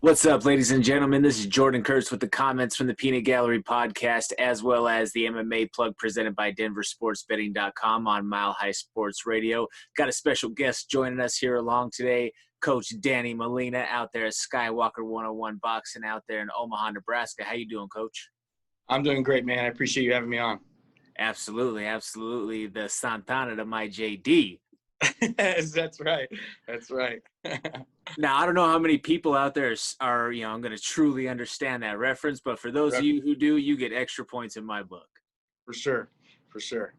What's up, ladies and gentlemen? This is Jordan Kurtz with the comments from the Peanut Gallery podcast, as well as the MMA plug presented by DenverSportsBetting.com on Mile High Sports Radio. Got a special guest joining us here along today, Coach Danny Molina out there at Skywalker 101 Boxing out there in Omaha, Nebraska. How you doing, Coach? I'm doing great, man. I appreciate you having me on. Absolutely, absolutely. The Santana to my JD. That's right. That's right. Now, I don't know how many people out there are, I'm going to truly understand that reference, but for those of you who do, you get extra points in my book. For sure. For sure.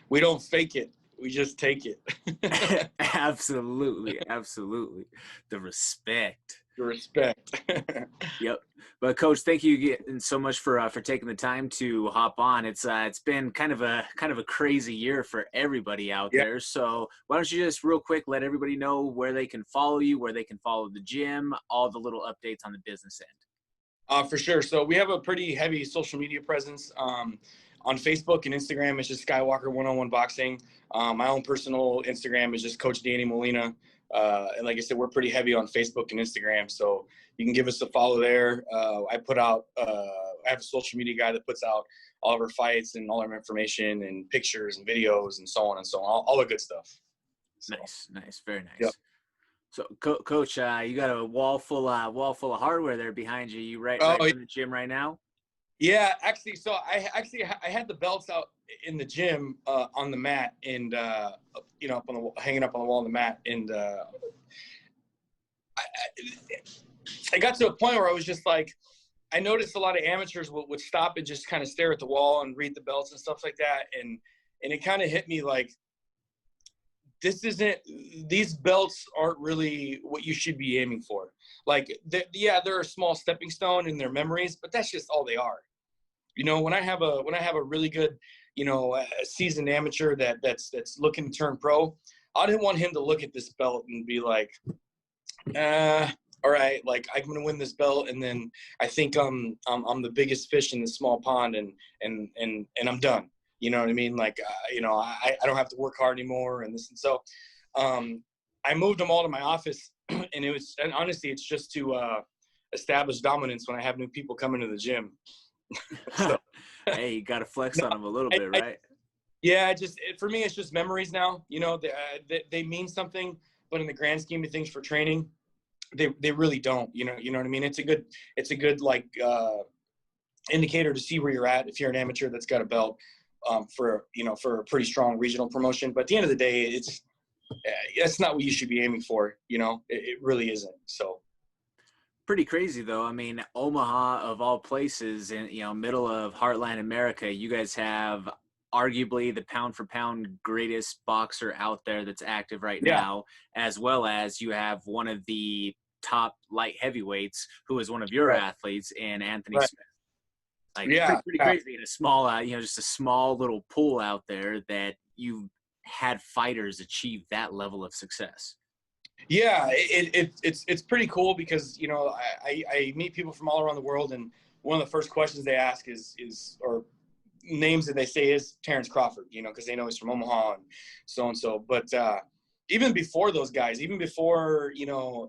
We don't fake it. We just take it. Absolutely. Absolutely. The respect. The respect. Yep. But Coach, thank you again so much for taking the time to hop on. It's been kind of a crazy year for everybody out there. So why don't you just real quick let everybody know where they can follow you, where they can follow the gym, all the little updates on the business end. For sure. So we have a pretty heavy social media presence on Facebook and Instagram. It's just Skywalker 101 Boxing. My own personal Instagram is just Coach Danny Molina. And like I said, we're pretty heavy on Facebook and Instagram, so you can give us a follow there. I have a social media guy that puts out all of our fights and all our information and pictures and videos and so on and so on, all the good stuff. So, nice, very nice. Yep. So, Coach, you got a wall full of hardware there behind you. You right in the gym right now? Yeah, actually. So I had the belts out in the gym on the mat and hanging up on the wall on the mat, and I got to a point where I was just like, I noticed a lot of amateurs would stop and just kind of stare at the wall and read the belts and stuff like that, and it kind of hit me like, these belts aren't really what you should be aiming for. Like, they're a small stepping stone in their memories, but that's just all they are. When I have a really good, seasoned amateur that's looking to turn pro, I didn't want him to look at this belt and be like, all right, like, I'm going to win this belt, and then I think I'm the biggest fish in the small pond, and I'm done. You know what I mean? Like, I don't have to work hard anymore, and this and so. I moved them all to my office, and honestly, it's just to establish dominance when I have new people coming to the gym. So, hey, you got to flex on them a little bit, right? For me, it's just memories now. They mean something, but in the grand scheme of things for training, they really don't. You know what I mean? It's a good like indicator to see where you're at if you're an amateur that's got a belt for a pretty strong regional promotion. But at the end of the day, that's not what you should be aiming for. It really isn't. So. Pretty crazy though. I mean, Omaha of all places, in middle of Heartland America, you guys have arguably the pound for pound greatest boxer out there that's active right now, as well as you have one of the top light heavyweights who is one of your athletes in Anthony Smith. Like, pretty crazy in a small, just a small little pool out there that you've had fighters achieve that level of success. Yeah, it's pretty cool because I meet people from all around the world, and one of the first questions they ask is or names that they say is Terrence Crawford, because they know he's from Omaha and so. But even before those guys, even before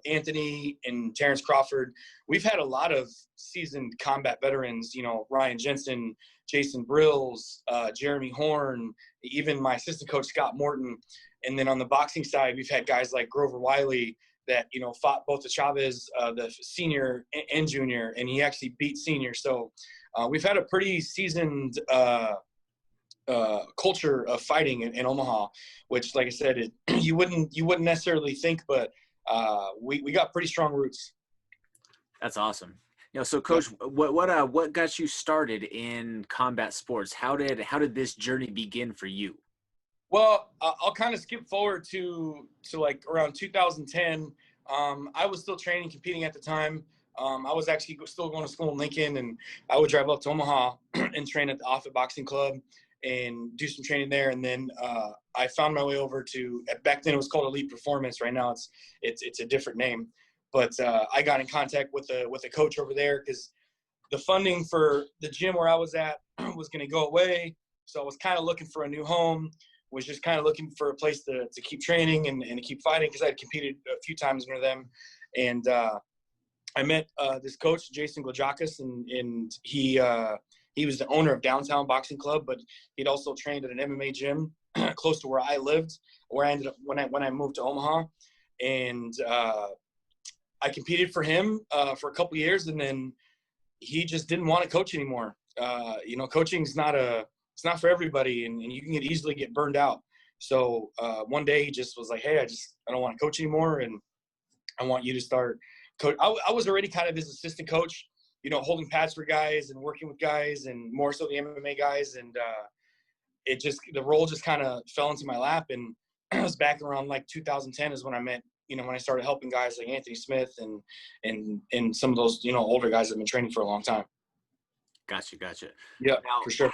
Anthony and Terrence Crawford, we've had a lot of seasoned combat veterans. Ryan Jensen, Jason Brills, Jeremy Horn, even my assistant coach Scott Morton. And then on the boxing side, we've had guys like Grover Wiley that, fought both the Chavez, the senior and junior, and he actually beat senior. So we've had a pretty seasoned culture of fighting in Omaha, which, like I said, you wouldn't necessarily think, but we got pretty strong roots. That's awesome. So Coach, what got you started in combat sports? How did this journey begin for you? Well, I'll kind of skip forward to like around 2010. I was still training, competing at the time. I was actually still going to school in Lincoln, and I would drive up to Omaha and train at the Offutt Boxing Club and do some training there. And then I found my way over to, back then it was called Elite Performance. Right now it's a different name. But I got in contact with a coach over there because the funding for the gym where I was at was going to go away. So I was kind of looking for a new home, was just kind of looking for a place to keep training and to keep fighting, because I had competed a few times under them. And I met this coach, Jason Glojakis, and he was the owner of Downtown Boxing Club, but he'd also trained at an MMA gym close to where I lived, where I ended up when I moved to Omaha. And I competed for him for a couple years, and then he just didn't want to coach anymore. Coaching's it's not for everybody, and you can easily get burned out. So one day he just was like, hey, I don't want to coach anymore, and I want you to start coach. I was already kind of his assistant coach, holding pads for guys and working with guys, and more so the MMA guys. And the role just kind of fell into my lap. And it was back around like 2010 is when I met, when I started helping guys like Anthony Smith and some of those, older guys that have been training for a long time. Gotcha. Yeah, Now, for sure.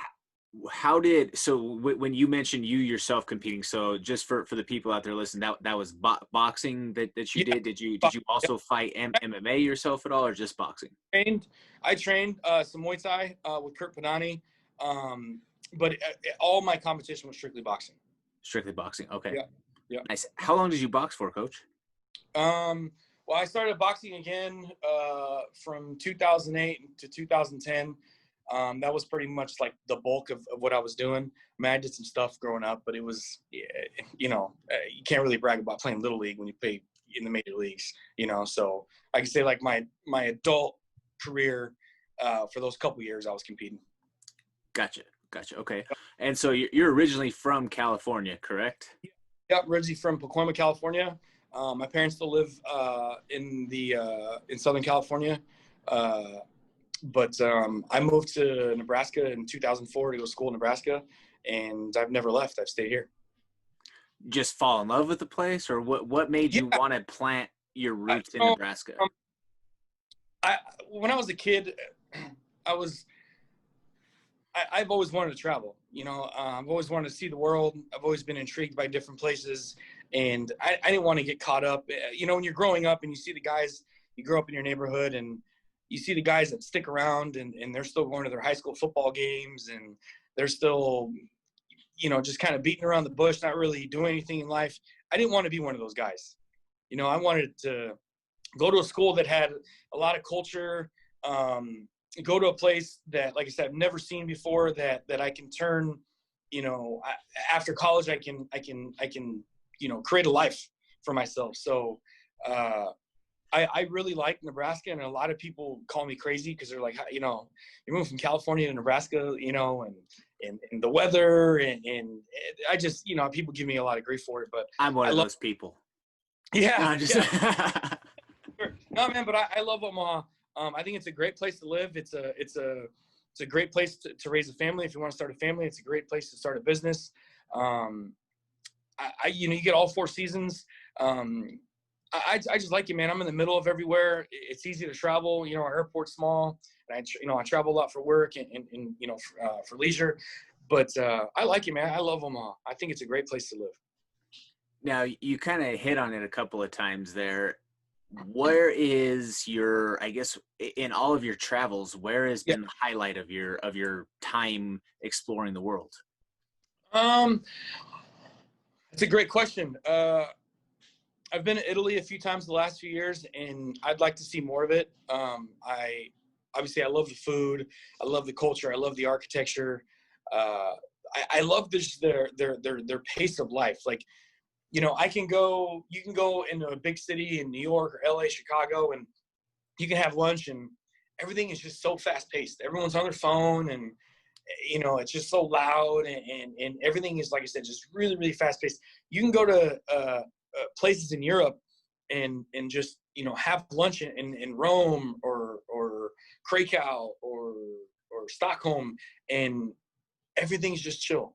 When you mentioned you yourself competing, so just for the people out there listening, that was boxing that you did. Did you also fight MMA yourself at all, or just boxing? I trained some Muay Thai with Kurt Panani, but all my competition was strictly boxing. Strictly boxing. Okay. Yeah. Nice. How long did you box for, Coach? Well, I started boxing again from 2008 to 2010. That was pretty much like the bulk of what I was doing. I mean, I did some stuff growing up, but it was, you can't really brag about playing Little League when you play in the major leagues, So I can say like my adult career for those couple years I was competing. Gotcha. Okay. And so you're originally from California, correct? Yeah, originally from Pacoima, California. My parents still live in Southern California. But I moved to Nebraska in 2004 to go to school in Nebraska, and I've never left. I've stayed here. Just fall in love with the place, or what made you want to plant your roots in Nebraska? When I was a kid, I've always wanted to travel. I've always wanted to see the world. I've always been intrigued by different places, and I didn't want to get caught up. When you're growing up and you see the guys, you grow up in your neighborhood, and you see the guys that stick around and they're still going to their high school football games, and they're still, just kind of beating around the bush, not really doing anything in life. I didn't want to be one of those guys. I wanted to go to a school that had a lot of culture, go to a place that, like I said, I've never seen before, that I can turn, after college, I can, create a life for myself. So, I really like Nebraska, and a lot of people call me crazy because they're like, you're moving from California to Nebraska, and the weather, and I just, people give me a lot of grief for it, but I'm one of those people. Yeah. No, man, but I love Omaha. I think it's a great place to live. It's a great place to raise a family. If you want to start a family, it's a great place to start a business. You get all four seasons. I just like it, man. I'm in the middle of everywhere. It's easy to travel. Our airport's small, and I travel a lot for work and for leisure. But I like it, man. I love Omaha. I think it's a great place to live. Now, you kind of hit on it a couple of times there. Where is your, I guess, in all of your travels, where has been the highlight of your time exploring the world? It's a great question. I've been to Italy a few times the last few years, and I'd like to see more of it. I love the food. I love the culture. I love the architecture. I love their pace of life. Like, you can go into a big city in New York or LA, Chicago, and you can have lunch, and everything is just so fast paced. Everyone's on their phone, and it's just so loud, and everything is, like I said, just really, really fast paced. You can go to places in Europe and just have lunch in Rome or Krakow or Stockholm, and everything's just chill.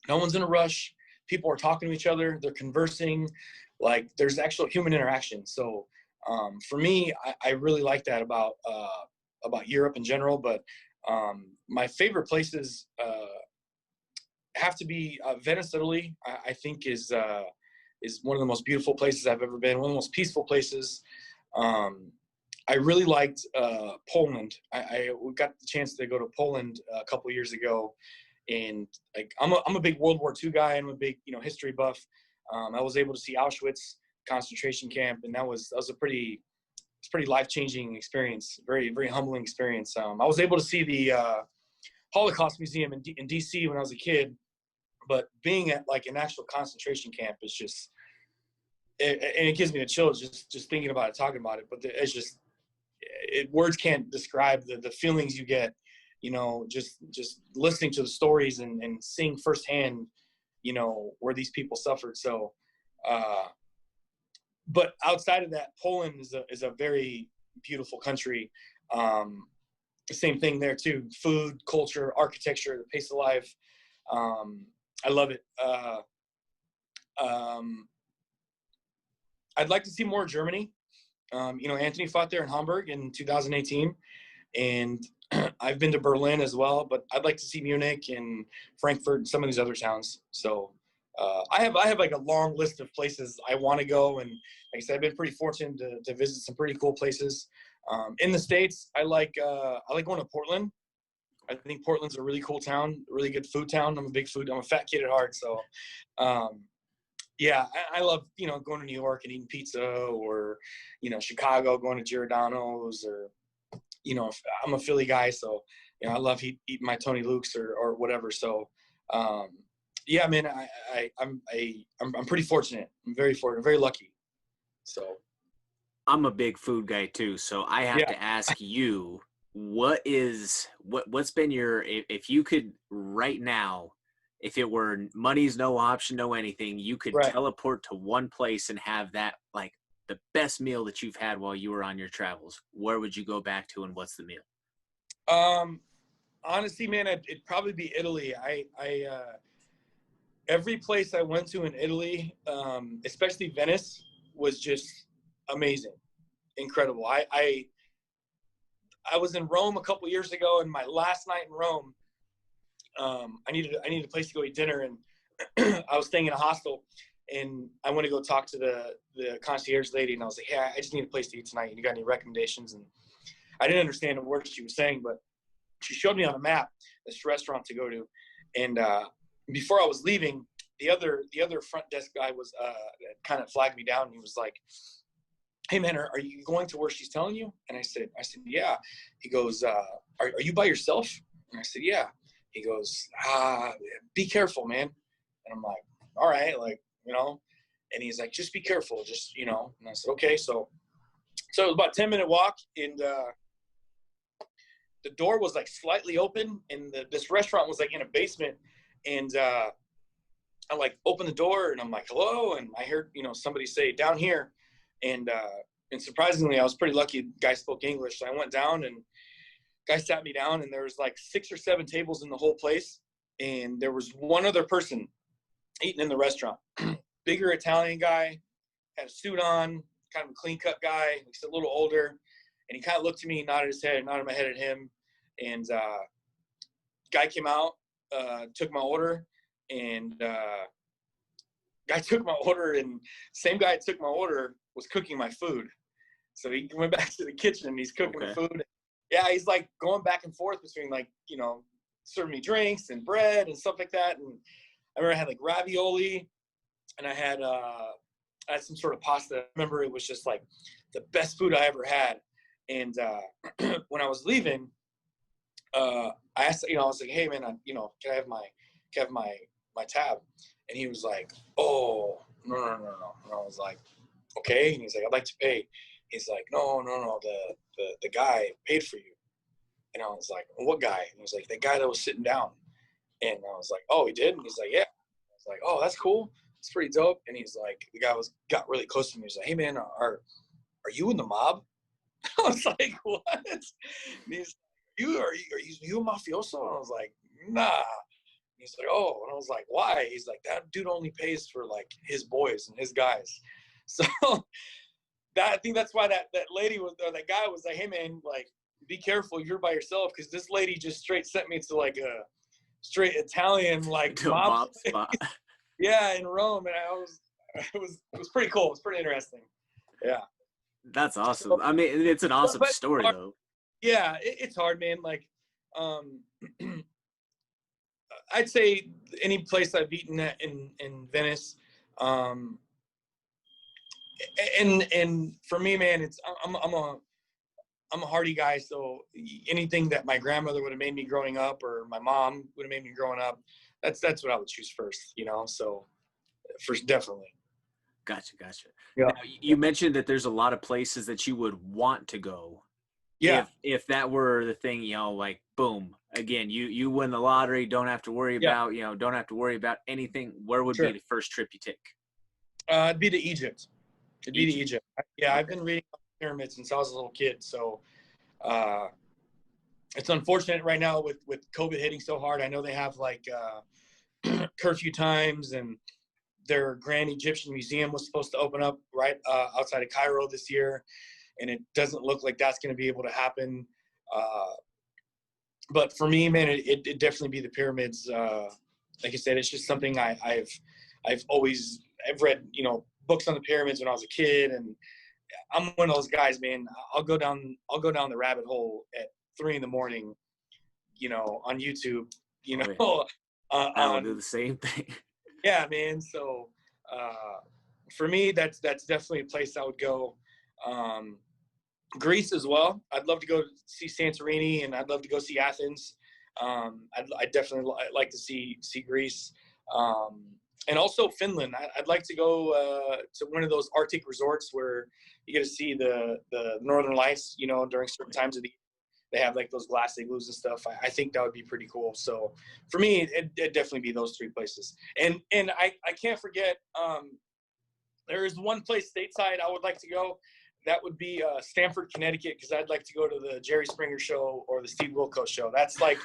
No one's in a rush. People are talking to each other. They're conversing. Like, there's actual human interaction. So for me, I really like that about Europe in general. But my favorite places have to be Venice, Italy. I think is one of the most beautiful places I've ever been. One of the most peaceful places. I really liked Poland. I got the chance to go to Poland a couple years ago, and like I'm a big World War II guy. I'm a big history buff. I was able to see Auschwitz concentration camp, and that was a pretty life-changing experience. Very, very humbling experience. I was able to see the Holocaust Museum in DC when I was a kid, but being at like an actual concentration camp is just and it gives me the chills just thinking about it, talking about it. But it's just words can't describe the feelings you get, just listening to the stories and seeing firsthand, where these people suffered. So, but outside of that, Poland is a very beautiful country. Same thing there too. Food, culture, architecture, the pace of life. I love it. I'd like to see more Germany. Anthony fought there in Hamburg in 2018, and I've been to Berlin as well, but I'd like to see Munich and Frankfurt and some of these other towns. So I have like a long list of places I want to go, and like I said, I've been pretty fortunate to visit some pretty cool places. In the States, I like going to Portland. I think Portland's a really cool town, really good food town. I'm a fat kid at heart, so yeah, I love, going to New York and eating pizza, or, Chicago, going to Giordano's, or, I'm a Philly guy, so, I love eating my Tony Luke's or whatever. So, yeah, man, I'm pretty fortunate. I'm very fortunate, very lucky. So I'm a big food guy too, so I have yeah, to ask you, what's been if you could right now, if it were money's no option, no anything, you could right. teleport to one place and have that, like, the best meal that you've had while you were on your travels, where would you go back to and what's the meal? Honestly, man, it'd probably be Italy. Every place I went to in Italy, especially Venice, was just amazing, incredible. I was in Rome a couple years ago, and my last night in Rome, I needed a place to go eat dinner, and I was staying in a hostel, and I went to go talk to the concierge lady, and I was like, "Hey, I just need a place to eat tonight. You got any recommendations?" And I didn't understand a word she was saying, but she showed me on a map this restaurant to go to, and before I was leaving, the other front desk guy was kind of flagged me down, and he was like, "Hey man, are you going to where she's telling you?" And I said, "Yeah." He goes, are you by yourself?" And I said, "Yeah." He goes, "Be careful, man." And I'm like, "All right," like, and he's like, "Just be careful, just, And I said, "Okay." So it was about a 10-minute walk, and the door was like slightly open, and this restaurant was like in a basement, and I like opened the door, and I'm like, "Hello," and I heard, somebody say, "Down here," and surprisingly, I was pretty lucky. The guy spoke English, so I went down, and guy sat me down, and there was like 6 or 7 tables in the whole place, and there was one other person eating in the restaurant. Bigger Italian guy, had a suit on, kind of a clean cut guy. He's a little older, and he kind of looked at me, nodded my head at him, and guy came out, took my order, and guy took my order, and same guy took my order was cooking my food. So he went back to the kitchen, and he's cooking the food. Yeah, he's like going back and forth between, like, serving me drinks and bread and stuff like that. And I remember I had like ravioli, and I had some sort of pasta. I remember it was just like the best food I ever had. And when I was leaving, I asked, I was like, "Hey man, can I have my tab?" And he was like, "Oh, no. And I was like, "Okay." And he's like, "I'd like to pay." He's like, "No, the guy paid for you." And I was like, "What guy?" And he was like, "The guy that was sitting down." And I was like, "Oh, he did?" And he's like, "Yeah." I was like, "Oh, that's cool. It's pretty dope." And he's like, the guy got really close to me. He's like, "Hey man, are you in the mob?" I was like, "What?" And he's like, are you a mafioso?" And I was like, "Nah." And he's like, "Oh." And I was like, "Why?" He's like, "That dude only pays for like his boys and his guys." So I think that's why that lady or that guy was like, "Hey man, like, be careful, you're by yourself," because this lady just straight sent me to like a straight Italian like To a mob mob spot. yeah, in Rome, and it was pretty cool. It was pretty interesting. Yeah. That's awesome. So, I mean, it's an awesome but story though. yeah, it's hard, man. Like, um, I'd say any place I've eaten at in Venice, um, and for me, man, it's I'm a hearty guy. So anything that my grandmother would have made me growing up, or my mom would have made me growing up, that's what I would choose first. So first, definitely. Gotcha. Yeah. Now, you mentioned that there's a lot of places that you would want to go Yeah. if that were the thing, like boom, again, you win the lottery, Yeah. don't have to worry about anything. Where would be Sure. the first trip you take? It'd be to Egypt. It'd be to Egypt. Egypt. Yeah, I've Okay. been reading about pyramids since I was a little kid. So uh, it's unfortunate right now with COVID hitting so hard. I know they have like curfew times, and their Grand Egyptian Museum was supposed to open up right outside of Cairo this year, and it doesn't look like that's going to be able to happen. But for me, man, it'd definitely be the pyramids. Like I said, it's just something I've always I've read books on the pyramids when I was a kid, and I'm one of those guys, man. I'll go down the rabbit hole at 3 in the morning, on YouTube, Oh, yeah. I will do on the same thing. yeah, man. So for me, that's definitely a place I would go. Greece as well. I'd love to go see Santorini, and I'd love to go see Athens. I'd definitely like to see Greece, and also Finland. I'd like to go to one of those Arctic resorts where you get to see the Northern Lights. During certain times of the year, they have like those glass igloos and stuff. I think that would be pretty cool. So for me, it'd definitely be those three places. And I can't forget. There is one place stateside I would like to go. That would be Stamford, Connecticut, because I'd like to go to the Jerry Springer show or the Steve Wilkos show. That's like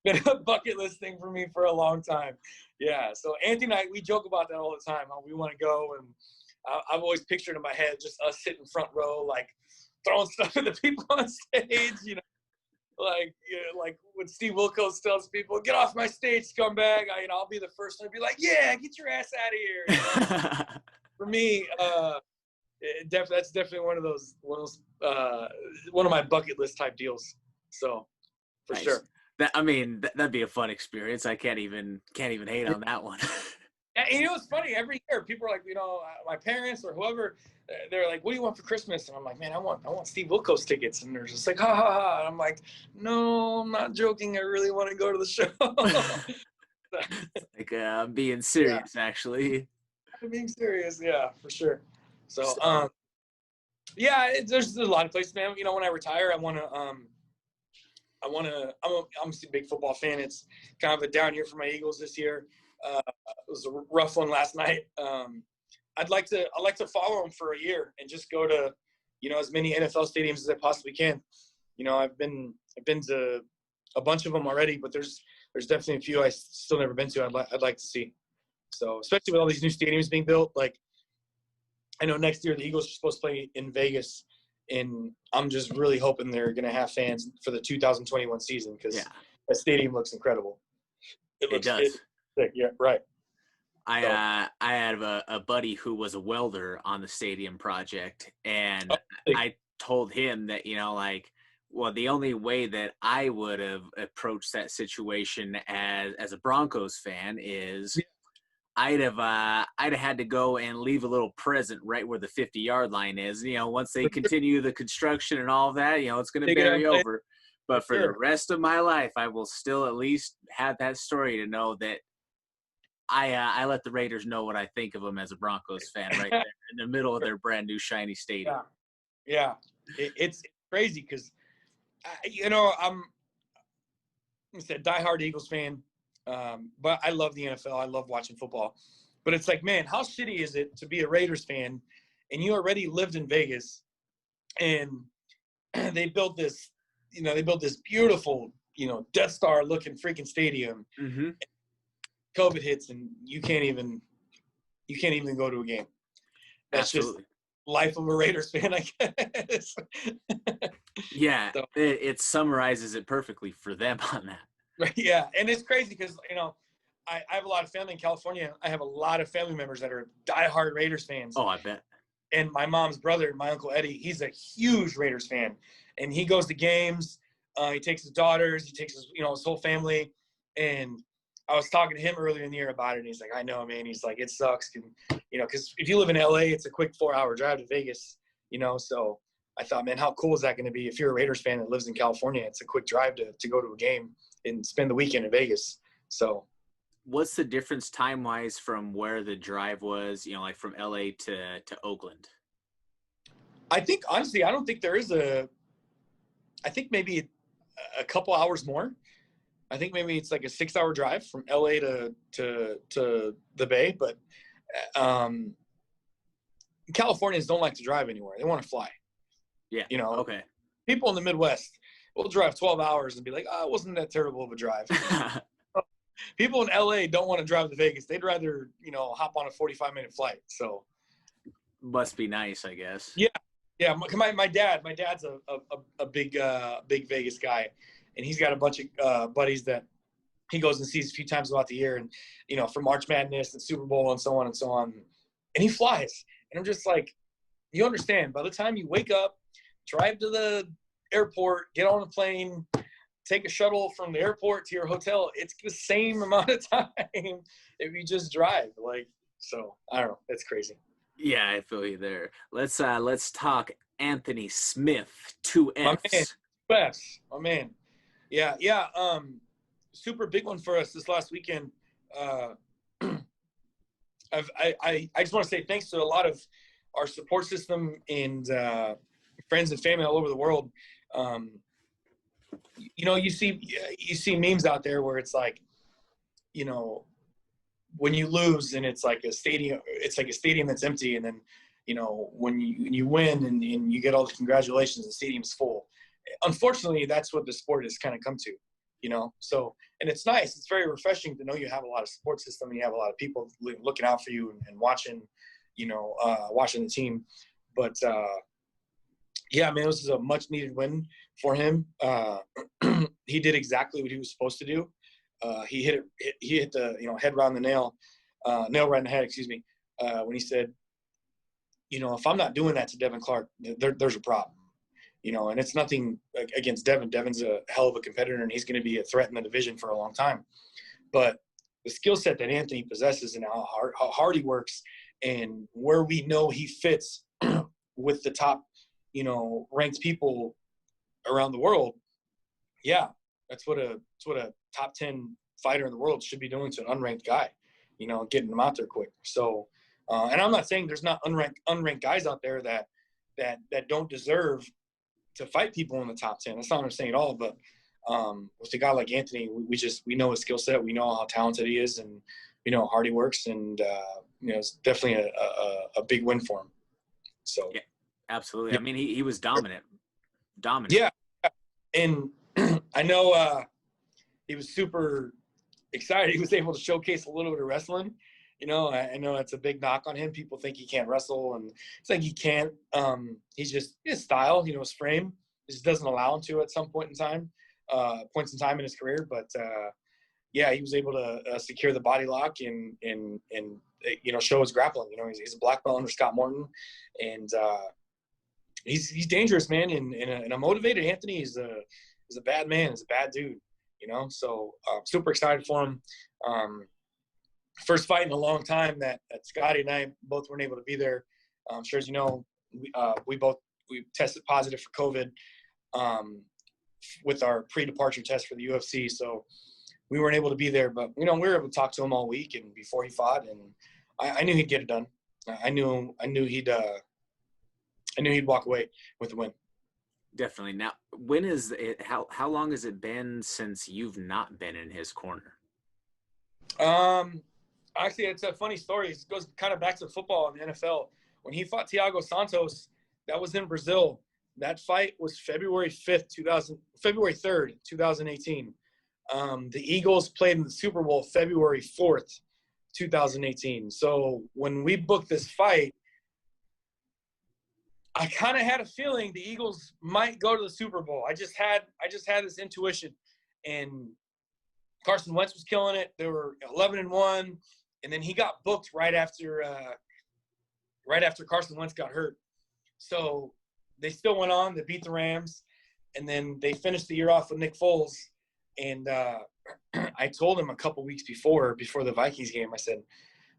been a bucket list thing for me for a long time. Yeah. So Anthony and I, we joke about that all the time. How we want to go, and I've always pictured in my head just us sitting front row, like throwing stuff at the people on stage. Like when Steve Wilkos tells people, "Get off my stage, scumbag!" I'll be the first one to be like, "Yeah, get your ass out of here." For me, that's definitely one of my bucket list type deals. So for Nice. sure. That'd be a fun experience. I can't even hate on that one. And it's funny, every year people are like, my parents or whoever, they're like, "What do you want for Christmas?" And I'm like, "Man, I want Steve Wilkos tickets." And they're just like, "Ha ha ha!" And I'm like, "No, I'm not joking. I really want to go to the show." Like I'm being Yeah, serious, actually. I'm being serious. Yeah, for sure. So So yeah, there's a lot of places, man. When I retire, I'm a big football fan. It's kind of a down year for my Eagles this year. It was a rough one last night. I'd like to follow them for a year and just go to, as many NFL stadiums as I possibly can. I've been to a bunch of them already, but there's definitely a few I still never been to. I'd like to see. So especially with all these new stadiums being built, like I know next year the Eagles are supposed to play in Vegas, and I'm just really hoping they're going to have fans for the 2021 season, because yeah, that stadium looks incredible. it does. Yeah, right. So, I had a buddy who was a welder on the stadium project, and I told him that well, the only way that I would have approached that situation as a Broncos fan is I'd have had to go and leave a little present right where the 50-yard line is. Once they continue the construction and all that, it's going to bury over. But for the rest of my life, I will still at least have that story to know that I let the Raiders know what I think of them as a Broncos fan right there in the middle of their brand new shiny stadium. Yeah. It's crazy because, I'm a diehard Eagles fan, but I love the NFL. I love watching football. But it's like, man, how shitty is it to be a Raiders fan and you already lived in Vegas, and they built this beautiful, Death Star looking freaking stadium. Mm-hmm. COVID hits and you can't even go to a game. That's Absolutely. just life of a Raiders fan, I guess. Yeah, So, it summarizes it perfectly for them on that. right, yeah, and it's crazy because I have a lot of family in California. I have a lot of family members that are diehard Raiders fans. Oh, I bet. And my mom's brother, my Uncle Eddie, he's a huge Raiders fan. And he goes to games. He takes his daughters. He takes his, his whole family. And I was talking to him earlier in the year about it. And he's like, I know, man. He's like, it sucks. And, because if you live in LA, it's a quick 4-hour drive to Vegas, So I thought, man, how cool is that going to be? If you're a Raiders fan that lives in California, it's a quick drive to go to a game and spend the weekend in Vegas. So what's the difference time-wise from where the drive was, like from LA to Oakland? I think, honestly, I don't think there is I think maybe a couple hours more. I think maybe it's like a 6-hour drive from LA to the Bay, but Californians don't like to drive anywhere. They want to fly. Yeah. Okay. People in the Midwest will drive 12 hours and be like, oh, it wasn't that terrible of a drive. People in LA don't want to drive to Vegas. They'd rather, hop on a 45-minute flight. So must be nice, I guess. Yeah. Yeah. My dad's a big Vegas guy, and he's got a bunch of buddies that he goes and sees a few times throughout the year, and, for March Madness and Super Bowl and so on and so on. And he flies. And I'm just like, you understand, by the time you wake up, drive to the airport, get on a plane, take a shuttle from the airport to your hotel, it's the same amount of time if you just drive. So I don't know. It's crazy. Yeah, I feel you there. Let's talk Anthony Smith, 2 Fs. My man. Yeah. Super big one for us this last weekend. I just want to say thanks to a lot of our support system and friends and family all over the world. You see memes out there where it's like, when you lose and it's like a stadium that's empty, and then when you win and you get all the congratulations, the stadium's full. Unfortunately, that's what the sport has kind of come to. So, and it's nice. It's very refreshing to know you have a lot of support system and you have a lot of people looking out for you and watching, watching the team. But, yeah, man, this is a much needed win for him. He did exactly what he was supposed to do. He hit the, head around the nail right in the head, excuse me, when he said, if I'm not doing that to Devin Clark, there's a problem. And it's nothing against Devin. Devin's a hell of a competitor, and he's going to be a threat in the division for a long time. But the skill set that Anthony possesses and how hard he works and where we know he fits with the top, ranked people around the world, yeah, that's what a top 10 fighter in the world should be doing to an unranked guy, getting him out there quick. So, and I'm not saying there's not unranked guys out there that don't deserve to fight people in the top 10. That's not what I'm saying at all. But with a guy like Anthony, we know his skill set. We know how talented he is, and we know how hard he works. And it's definitely a big win for him. So yeah, absolutely. Yeah. I mean, he was dominant. Yeah, and I know he was super excited. He was able to showcase a little bit of wrestling. I know that's a big knock on him. People think he can't wrestle, and it's like he can't. He's just his style, his frame just doesn't allow him to at some points in time in his career. But yeah, he was able to secure the body lock and show his grappling. He's a black belt under Scott Morton, and he's dangerous, man. And a motivated Anthony is a bad man. He's a bad dude. So super excited for him. First fight in a long time that Scotty and I both weren't able to be there. I'm sure as you know, we tested positive for COVID with our pre-departure test for the UFC. So we weren't able to be there, but we were able to talk to him all week and before he fought, and I knew he'd get it done. I knew he'd walk away with the win. Definitely. Now, when is it? How long has it been since you've not been in his corner? Actually, it's a funny story. It goes kind of back to football and the NFL. When he fought Thiago Santos, that was in Brazil. That fight was February 3rd, 2018. The Eagles played in the Super Bowl February 4th, 2018. So when we booked this fight, I kind of had a feeling the Eagles might go to the Super Bowl. I just had this intuition, and Carson Wentz was killing it. They were 11-1, and then he got booked right after right after Carson Wentz got hurt. So they still went on to beat the Rams, and then they finished the year off with Nick Foles. And I told him a couple weeks before the Vikings game, I said,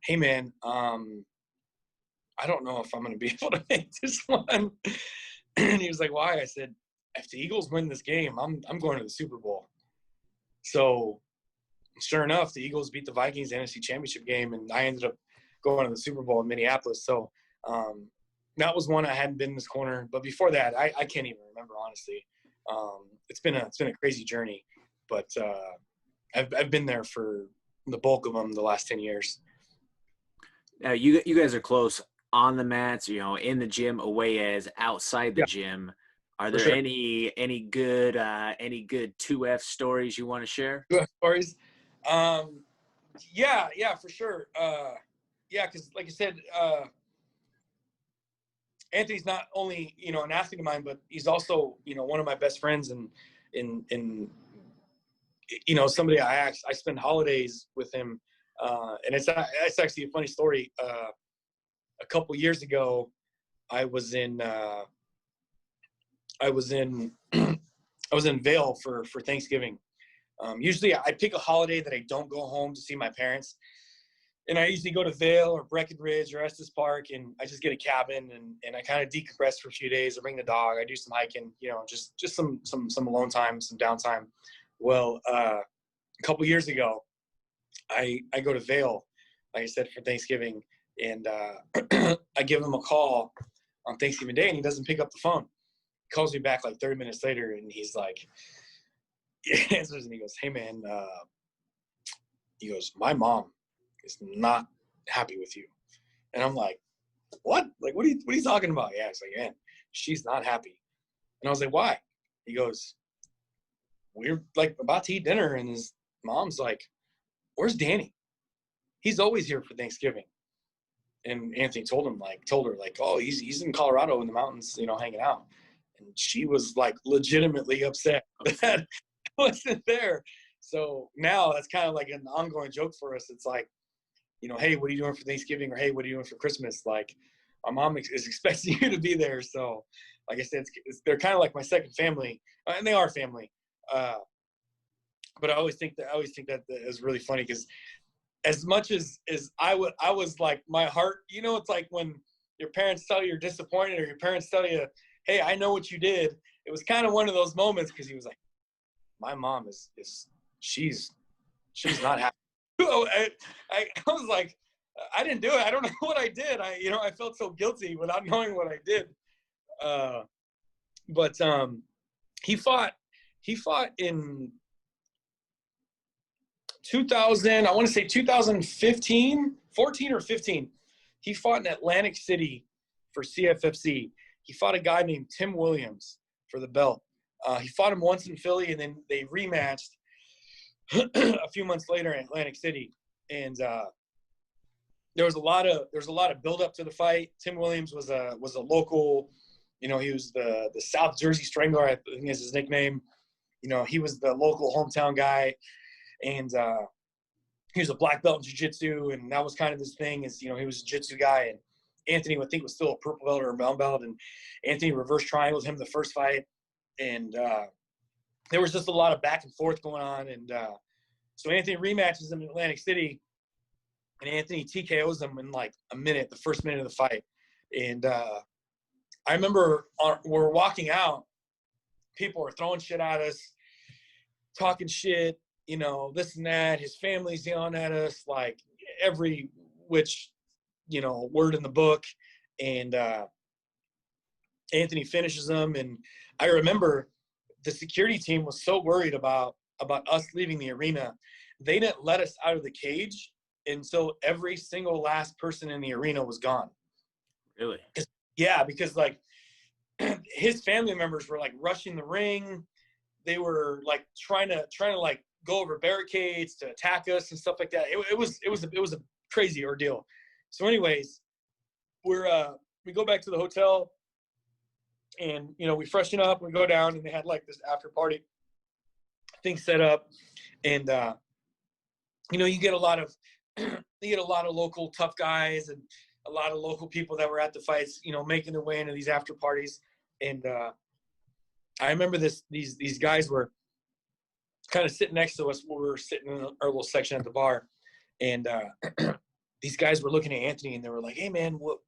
hey, man, I don't know if I'm going to be able to make this one. And he was like, why? I said, if the Eagles win this game, I'm going to the Super Bowl. So sure enough, the Eagles beat the Vikings in the NFC Championship game, and I ended up going to the Super Bowl in Minneapolis. So that was one I hadn't been in this corner. But before that, I can't even remember, honestly. It's been a crazy journey, but I've been there for the bulk of them the last 10 years. Now, you guys are close on the mats, you know, in the gym, away as outside the gym. Are there any good 2F stories you want to share? Stories? Yeah, for sure. Because like I said, Anthony's not only, you know, an athlete of mine, but he's also, you know, one of my best friends, and in you know, somebody I spend holidays with him. And it's actually a funny story. A couple years ago, I was in Vail for Thanksgiving. Usually I pick a holiday that I don't go home to see my parents. And I usually go to Vail or Breckenridge or Estes Park, and I just get a cabin and I kind of decompress for a few days. I bring the dog. I do some hiking, you know, just some alone time, some downtime. Well, a couple years ago, I go to Vail, like I said, for Thanksgiving, and I give him a call on Thanksgiving Day, and he doesn't pick up the phone. He calls me back like 30 minutes later, and he's like, he answers, and he goes, hey, man, he goes, my mom is not happy with you. And I'm like, what? Like, what are you talking about? Yeah, it's like, man, she's not happy. And I was like, why? He goes, we're like about to eat dinner, and his mom's like, where's Danny? He's always here for Thanksgiving. And Anthony told her, oh, he's in Colorado in the mountains, you know, hanging out. And she was like legitimately upset that I wasn't there. So now that's kind of like an ongoing joke for us. It's like, you know, hey, what are you doing for Thanksgiving? Or hey, what are you doing for Christmas? Like, my mom is expecting you to be there. So, like I said, they're kind of like my second family, and they are family. But I always think that is really funny, because as much as I was like, my heart, you know, it's like when your parents tell you you're disappointed, or your parents tell you, hey, I know what you did. It was kind of one of those moments, because he was like, my mom she's not happy. I was like, I didn't do it. I don't know what I did. I felt so guilty without knowing what I did. But he fought in 2000, I want to say 2015, 14 or 15. He fought in Atlantic City for CFFC. He fought a guy named Tim Williams for the belt. He fought him once in Philly, and then they rematched a few months later in Atlantic City. And there was a lot of build up to the fight. Tim Williams was a local, you know, he was the South Jersey Strangler, I think is his nickname. You know, he was the local hometown guy. And he was a black belt in jiu-jitsu, and that was kind of his thing, is, you know, he was a jiu-jitsu guy. And Anthony, I think, was still a purple belt or a brown belt, and Anthony reverse triangled him the first fight. And there was just a lot of back and forth going on. And so Anthony rematches him in Atlantic City, and Anthony TKOs him in like the first minute of the fight. And I remember we're walking out, people are throwing shit at us, talking shit, you know, this and that. His family's yelling at us, like every which, you know, word in the book. And Anthony finishes them. And I remember the security team was so worried about us leaving the arena. They didn't let us out of the cage until every single last person in the arena was gone. Really? Yeah, because like his family members were like rushing the ring. They were like trying to like go over barricades to attack us and stuff like that. It was a crazy ordeal. So anyways, we go back to the hotel, and, you know, we freshen up, we go down, and they had like this after party thing set up. And you know, you get a lot of local tough guys, and a lot of local people that were at the fights, you know, making their way into these after parties. And I remember these guys were kind of sitting next to us when we were sitting in our little section at the bar. And these guys were looking at Anthony and they were like, "Hey man, what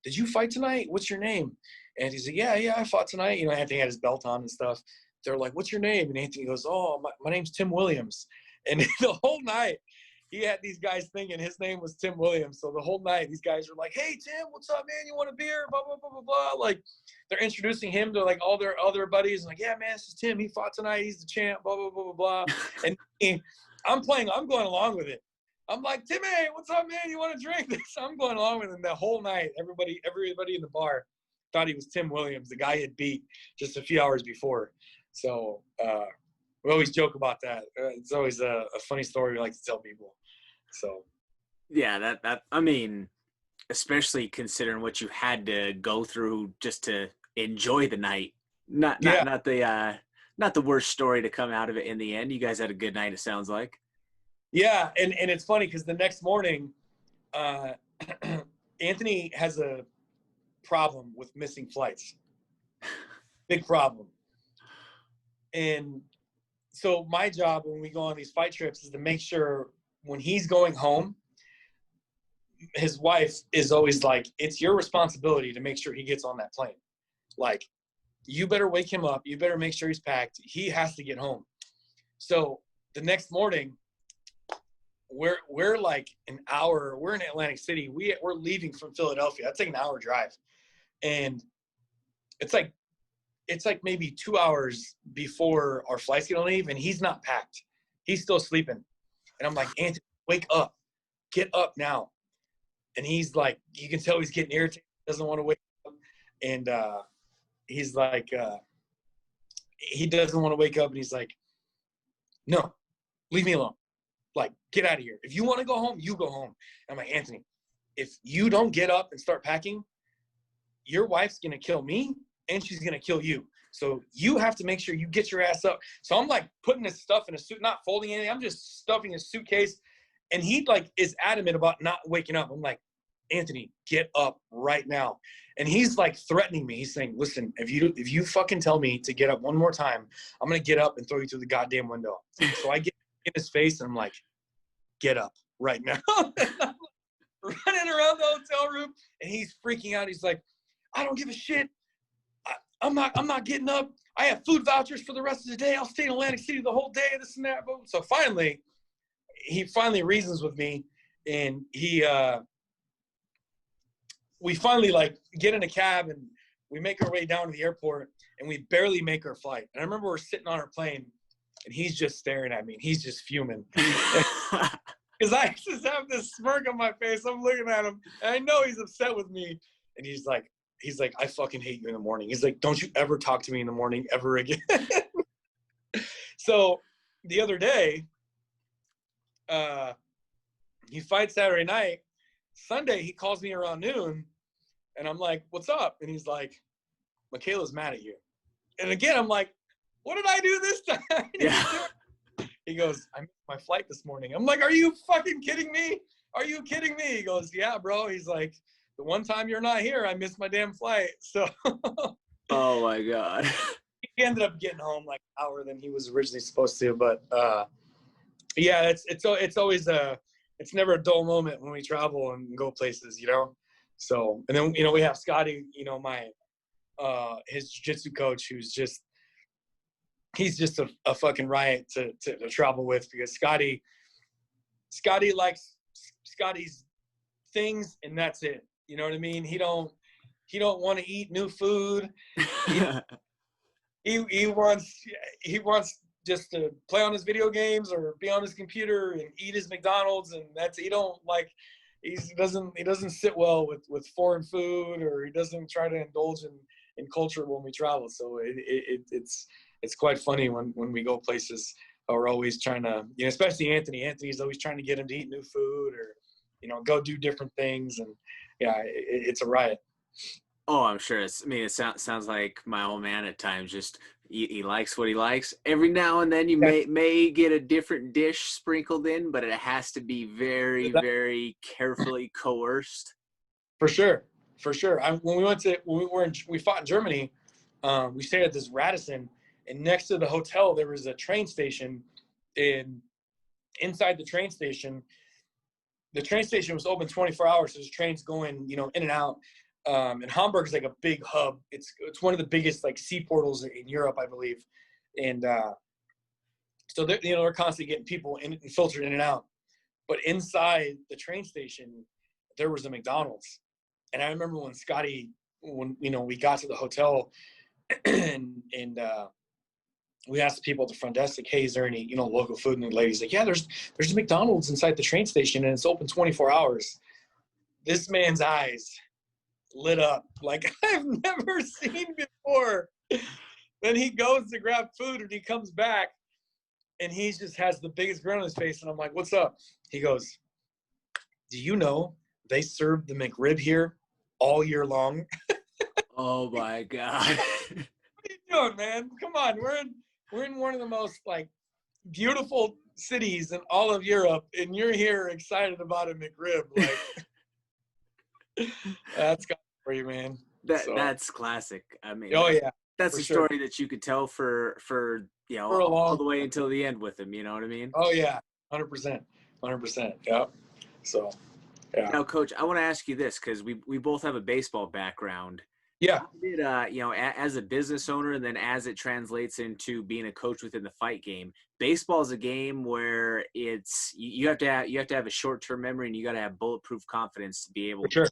did you fight tonight? What's your name?" And he said, yeah, I fought tonight. You know, Anthony had his belt on and stuff. They're like, "What's your name?" And Anthony goes, "Oh, my name's Tim Williams." And the whole night he had these guys thinking his name was Tim Williams. So the whole night these guys were like, "Hey Tim, what's up, man? You want a beer?" Blah, blah, blah, blah, blah. Like they're introducing him to like all their other buddies. And like, "Yeah, man, this is Tim. He fought tonight. He's the champ, blah, blah, blah, blah, blah." And I'm going along with it. I'm like, "Timmy, what's up, man? You want to drink this?" I'm going along with him the whole night. Everybody in the bar thought he was Tim Williams, the guy he had beat just a few hours before. So we always joke about that. It's always a funny story we like to tell people. So Yeah, that I mean, especially considering what you had to go through just to enjoy the night. Not the worst story to come out of it in the end. You guys had a good night, it sounds like. yeah, and it's funny because the next morning, Anthony has a problem with missing flights. Big problem. And so my job when we go on these fight trips is to make sure when he's going home, his wife is always like, "It's your responsibility to make sure he gets on that plane. Like, you better wake him up. You better make sure he's packed. He has to get home." So the next morning, we're like an hour. We're in Atlantic City. We're leaving from Philadelphia. That's like an hour drive, and it's like maybe 2 hours before our flight's gonna leave, and he's not packed. He's still sleeping, and I'm like, "Anthony, wake up, get up now." And he's like, you can tell he's getting irritated, doesn't want to wake up, and he's like, he doesn't want to wake up, and he's like, "No, leave me alone. Like, get out of here. If you want to go home, you go home." And I'm like, "Anthony, if you don't get up and start packing, your wife's going to kill me and she's going to kill you. So you have to make sure you get your ass up." So I'm like putting his stuff in a suit, not folding anything. I'm just stuffing his suitcase. And he like is adamant about not waking up. I'm like, "Anthony, get up right now." And he's like threatening me. He's saying, "Listen, if you fucking tell me to get up one more time, I'm going to get up and throw you through the goddamn window." So I get in his face and I'm like, "Get up right now." Running around the hotel room and he's freaking out. He's like, "I don't give a shit. I'm not getting up. I have food vouchers for the rest of the day. I'll stay in Atlantic City the whole day, this and that." So he finally reasons with me, and we finally like get in a cab and we make our way down to the airport, and we barely make our flight. And I remember we're sitting on our plane and he's just staring at me and he's just fuming. Because I just have this smirk on my face. I'm looking at him and I know he's upset with me. And he's like, "I fucking hate you in the morning." He's like, "Don't you ever talk to me in the morning ever again." So the other day, he fights Saturday night. Sunday, he calls me around noon, and I'm like, "What's up?" And he's like, "Michaela's mad at you." And again, I'm like, "What did I do this time?" Yeah. He goes, "I missed my flight this morning." I'm like, "Are you fucking kidding me? Are you kidding me?" He goes, "Yeah, bro." He's like, "The one time you're not here, I missed my damn flight." So Oh my God. he ended up getting home like an hour than he was originally supposed to. But yeah, it's always it's never a dull moment when we travel and go places, you know. So, and then we have Scotty, my his jiu-jitsu coach, he's just a fucking riot to travel with, because Scotty likes Scotty's things, and that's it. You know what I mean? He don't want to eat new food. He wants just to play on his video games or be on his computer and eat his McDonald's, and he doesn't sit well with foreign food, or he doesn't try to indulge in culture when we travel. So it's quite funny when we go places. We're always trying to, especially Anthony's always trying to get him to eat new food, or go do different things. And yeah, it's a riot. Oh, I'm sure. It sounds like my old man at times. Just he likes what he likes. Every now and then you may get a different dish sprinkled in, but it has to be very, very carefully coerced. For sure. For sure. We fought in Germany, we stayed at this Radisson, and next to the hotel, there was a train station. And inside the train station was open 24 hours. So there's trains going, in and out. And Hamburg is like a big hub. It's one of the biggest like sea portals in Europe, I believe. And so they're constantly getting people in and filtered in and out. But inside the train station, there was a McDonald's. And I remember when we got to the hotel and we asked the people at the front desk, like, hey, is there any, local food? And the lady's like, yeah, there's a McDonald's inside the train station and it's open 24 hours. This man's eyes lit up like I've never seen before. Then he goes to grab food and he comes back and he just has the biggest grin on his face. And I'm like, what's up? He goes, do you know they serve the McRib here all year long? Oh my God. What are you doing, man? Come on. We're in one of the most like beautiful cities in all of Europe, and you're here excited about a McRib. Like that's got for you, man. That's classic. I mean, oh yeah, that's a story that you could tell for all the way until the end with him. You know what I mean? Oh yeah, 100%. Yeah. So yeah. Now, Coach, I want to ask you this because we both have a baseball background. Yeah. How did, as a business owner and then as it translates into being a coach within the fight game, baseball is a game where you have to have a short-term memory and you got to have bulletproof confidence to be able to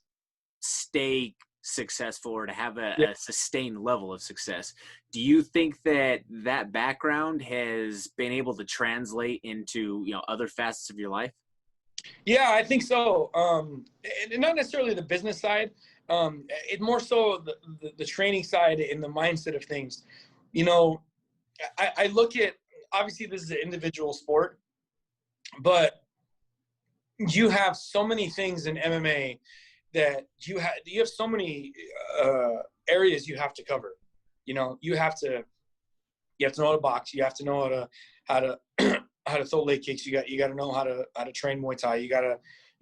stay successful or to have a sustained level of success. Do you think that background has been able to translate into, other facets of your life? Yeah, I think so. And not necessarily the business side. It more so the training side and the mindset of things. I look at, obviously this is an individual sport, but you have so many things in MMA that you have so many areas you have to cover. You have to know how to box. You have to know how to how to throw leg kicks. You got to know how to train Muay Thai. You got to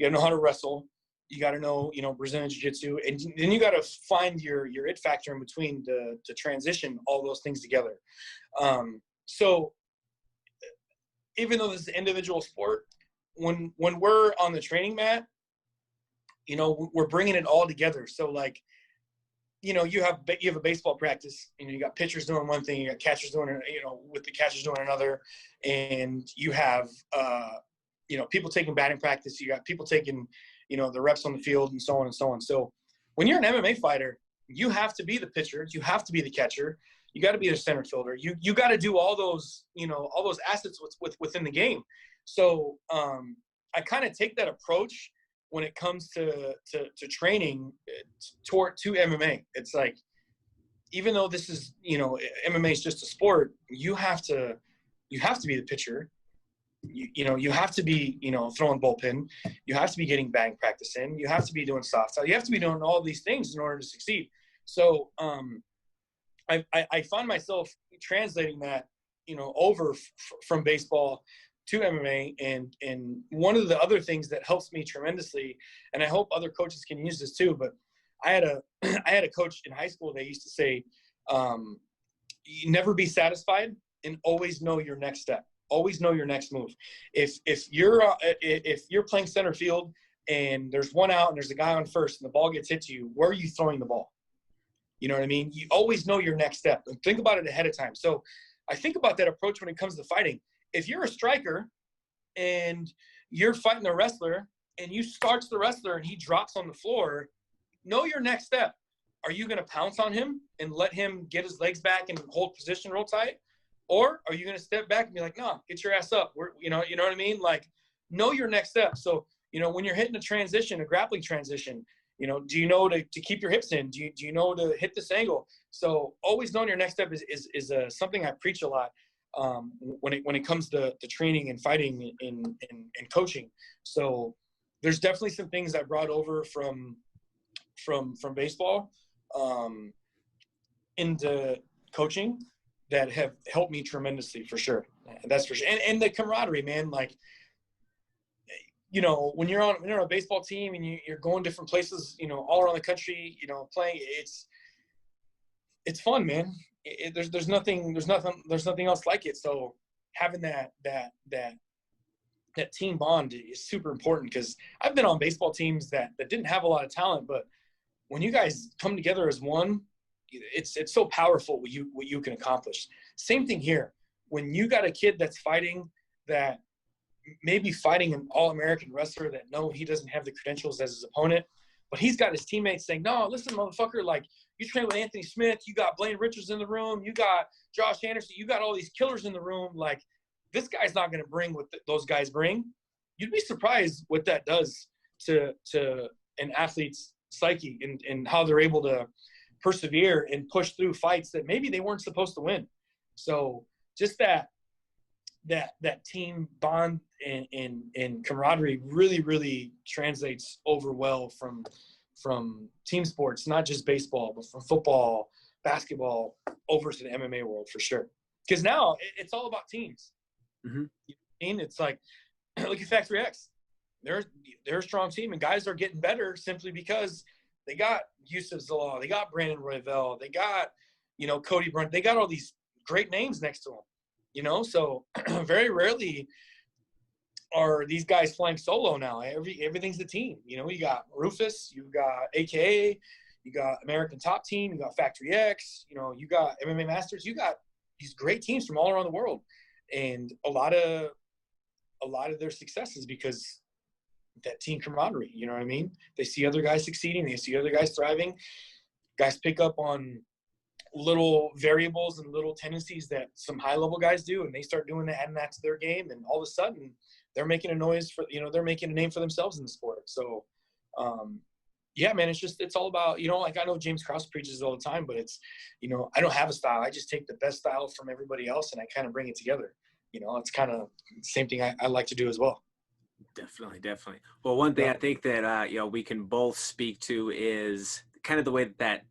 know how to wrestle. You got to know, Brazilian Jiu-Jitsu, and then you got to find your it factor in between to transition all those things together. So even though this is an individual sport, when we're on the training mat, we're bringing it all together. So like, you have a baseball practice, you got pitchers doing one thing, you got catchers doing, with the catchers doing another, and you have, people taking batting practice, you got people taking, the reps on the field and so on and so on. So when you're an MMA fighter, you have to be the pitcher, you have to be the catcher, you got to be the center fielder. You got to do all those, all those assets within the game. So I kind of take that approach when it comes to training to MMA. It's like, even though this is, MMA is just a sport, you have to be the pitcher. You have to be, throwing bullpen. You have to be getting batting practice in. You have to be doing soft side. You have to be doing all these things in order to succeed. So I find myself translating that, over from baseball to MMA. And one of the other things that helps me tremendously, and I hope other coaches can use this too, but I had a coach in high school that used to say, you never be satisfied and always know your next step. Always know your next move. If you're playing center field and there's one out and there's a guy on first and the ball gets hit to you, where are you throwing the ball? You know what I mean? You always know your next step. And think about it ahead of time. So I think about that approach when it comes to fighting. If you're a striker and you're fighting a wrestler and you starch the wrestler and he drops on the floor, know your next step. Are you going to pounce on him and let him get his legs back and hold position real tight? Or are you going to step back and be like, no, get your ass up? You know what I mean? Like, know your next step. So, when you're hitting a grappling transition, do you know to keep your hips in? Do you know to hit this angle? So always knowing your next step is something I preach a lot when it comes to training and fighting and coaching. So there's definitely some things I brought over from baseball into coaching that have helped me tremendously, for sure. That's for sure. And the camaraderie, man, like, you know, when you're on a baseball team and you're going different places, you know, all around the country, you know, playing, it's fun, man. There's nothing else like it. So having that team bond is super important, because I've been on baseball teams that didn't have a lot of talent, but when you guys come together as one, it's so powerful what you can accomplish. Same thing here. When you got a kid that's fighting, that maybe fighting an all-American wrestler, that no, he doesn't have the credentials as his opponent, but he's got his teammates saying, no, listen, motherfucker, like, you train with Anthony Smith, you got Blaine Richards in the room, you got Josh Anderson, you got all these killers in the room. Like, this guy's not going to bring what those guys bring. You'd be surprised what that does to an athlete's psyche, and how they're able to persevere and push through fights that maybe they weren't supposed to win. So just that team bond and camaraderie really translates over well from team sports, not just baseball, but from football, basketball, over to the MMA world for sure. Because now it's all about teams. Mm-hmm. And it's like, look at Factory X. They're a strong team, and guys are getting better simply because they got Yusuf Zalal, they got Brandon Royval, they got, you know, Cody Brunt, they got all these great names next to them, you know. So very rarely are these guys flying solo now. Everything's the team. You know, you got Rufus, you got AKA, you got American Top Team, you got Factory X, you know, you got MMA Masters, you got these great teams from all around the world, and a lot of their success is because that team camaraderie. You know what I mean? They see other guys succeeding, they see other guys thriving. Guys pick up on little variables and little tendencies that some high level guys do, and they start doing that, adding that to their game, and all of a sudden they're making a noise for, you know, they're making a name for themselves in the sport. So yeah, man, it's all about, you know, like, I know James Krause preaches all the time, but it's, you know, I don't have a style. I just take the best style from everybody else and I kind of bring it together. You know, it's kind of the same thing I like to do as well. Definitely. Well, one thing I think that you know, we can both speak to is kind of the way that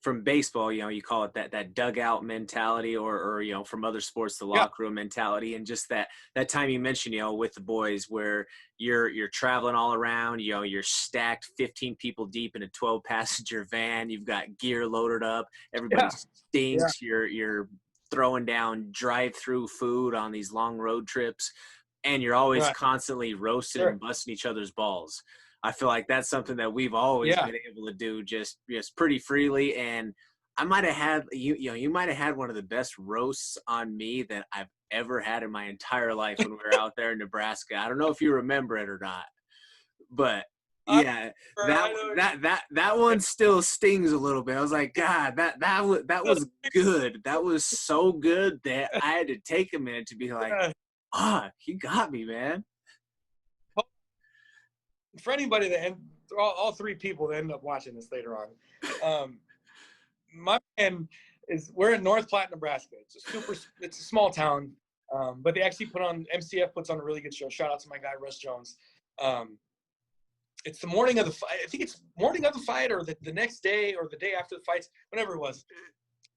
from baseball, you know, you call it that dugout mentality, or you know, from other sports, the locker room mentality, and just that time you mentioned, you know, with the boys, where you're traveling all around, you know, you're stacked 15 people deep in a 12 passenger van, you've got gear loaded up, everybody stinks, you're throwing down drive-through food on these long road trips, and you're always constantly roasting and busting each other's balls. I feel like that's something that we've always been able to do just pretty freely. And I might have had, you might have had one of the best roasts on me that I've ever had in my entire life when we were out there in Nebraska. I don't know if you remember it or not, but yeah, that one still stings a little bit. I was like, God, that was good. That was so good that I had to take a minute to be like, he got me, man. For anybody that all three people that end up watching this later on, my man we're in North Platte, Nebraska. It's a small town, but they actually MCF puts on a really good show. Shout out to my guy Russ Jones. It's the morning of the fight. I think it's morning of the fight, or the next day, or the day after the fights, whatever it was.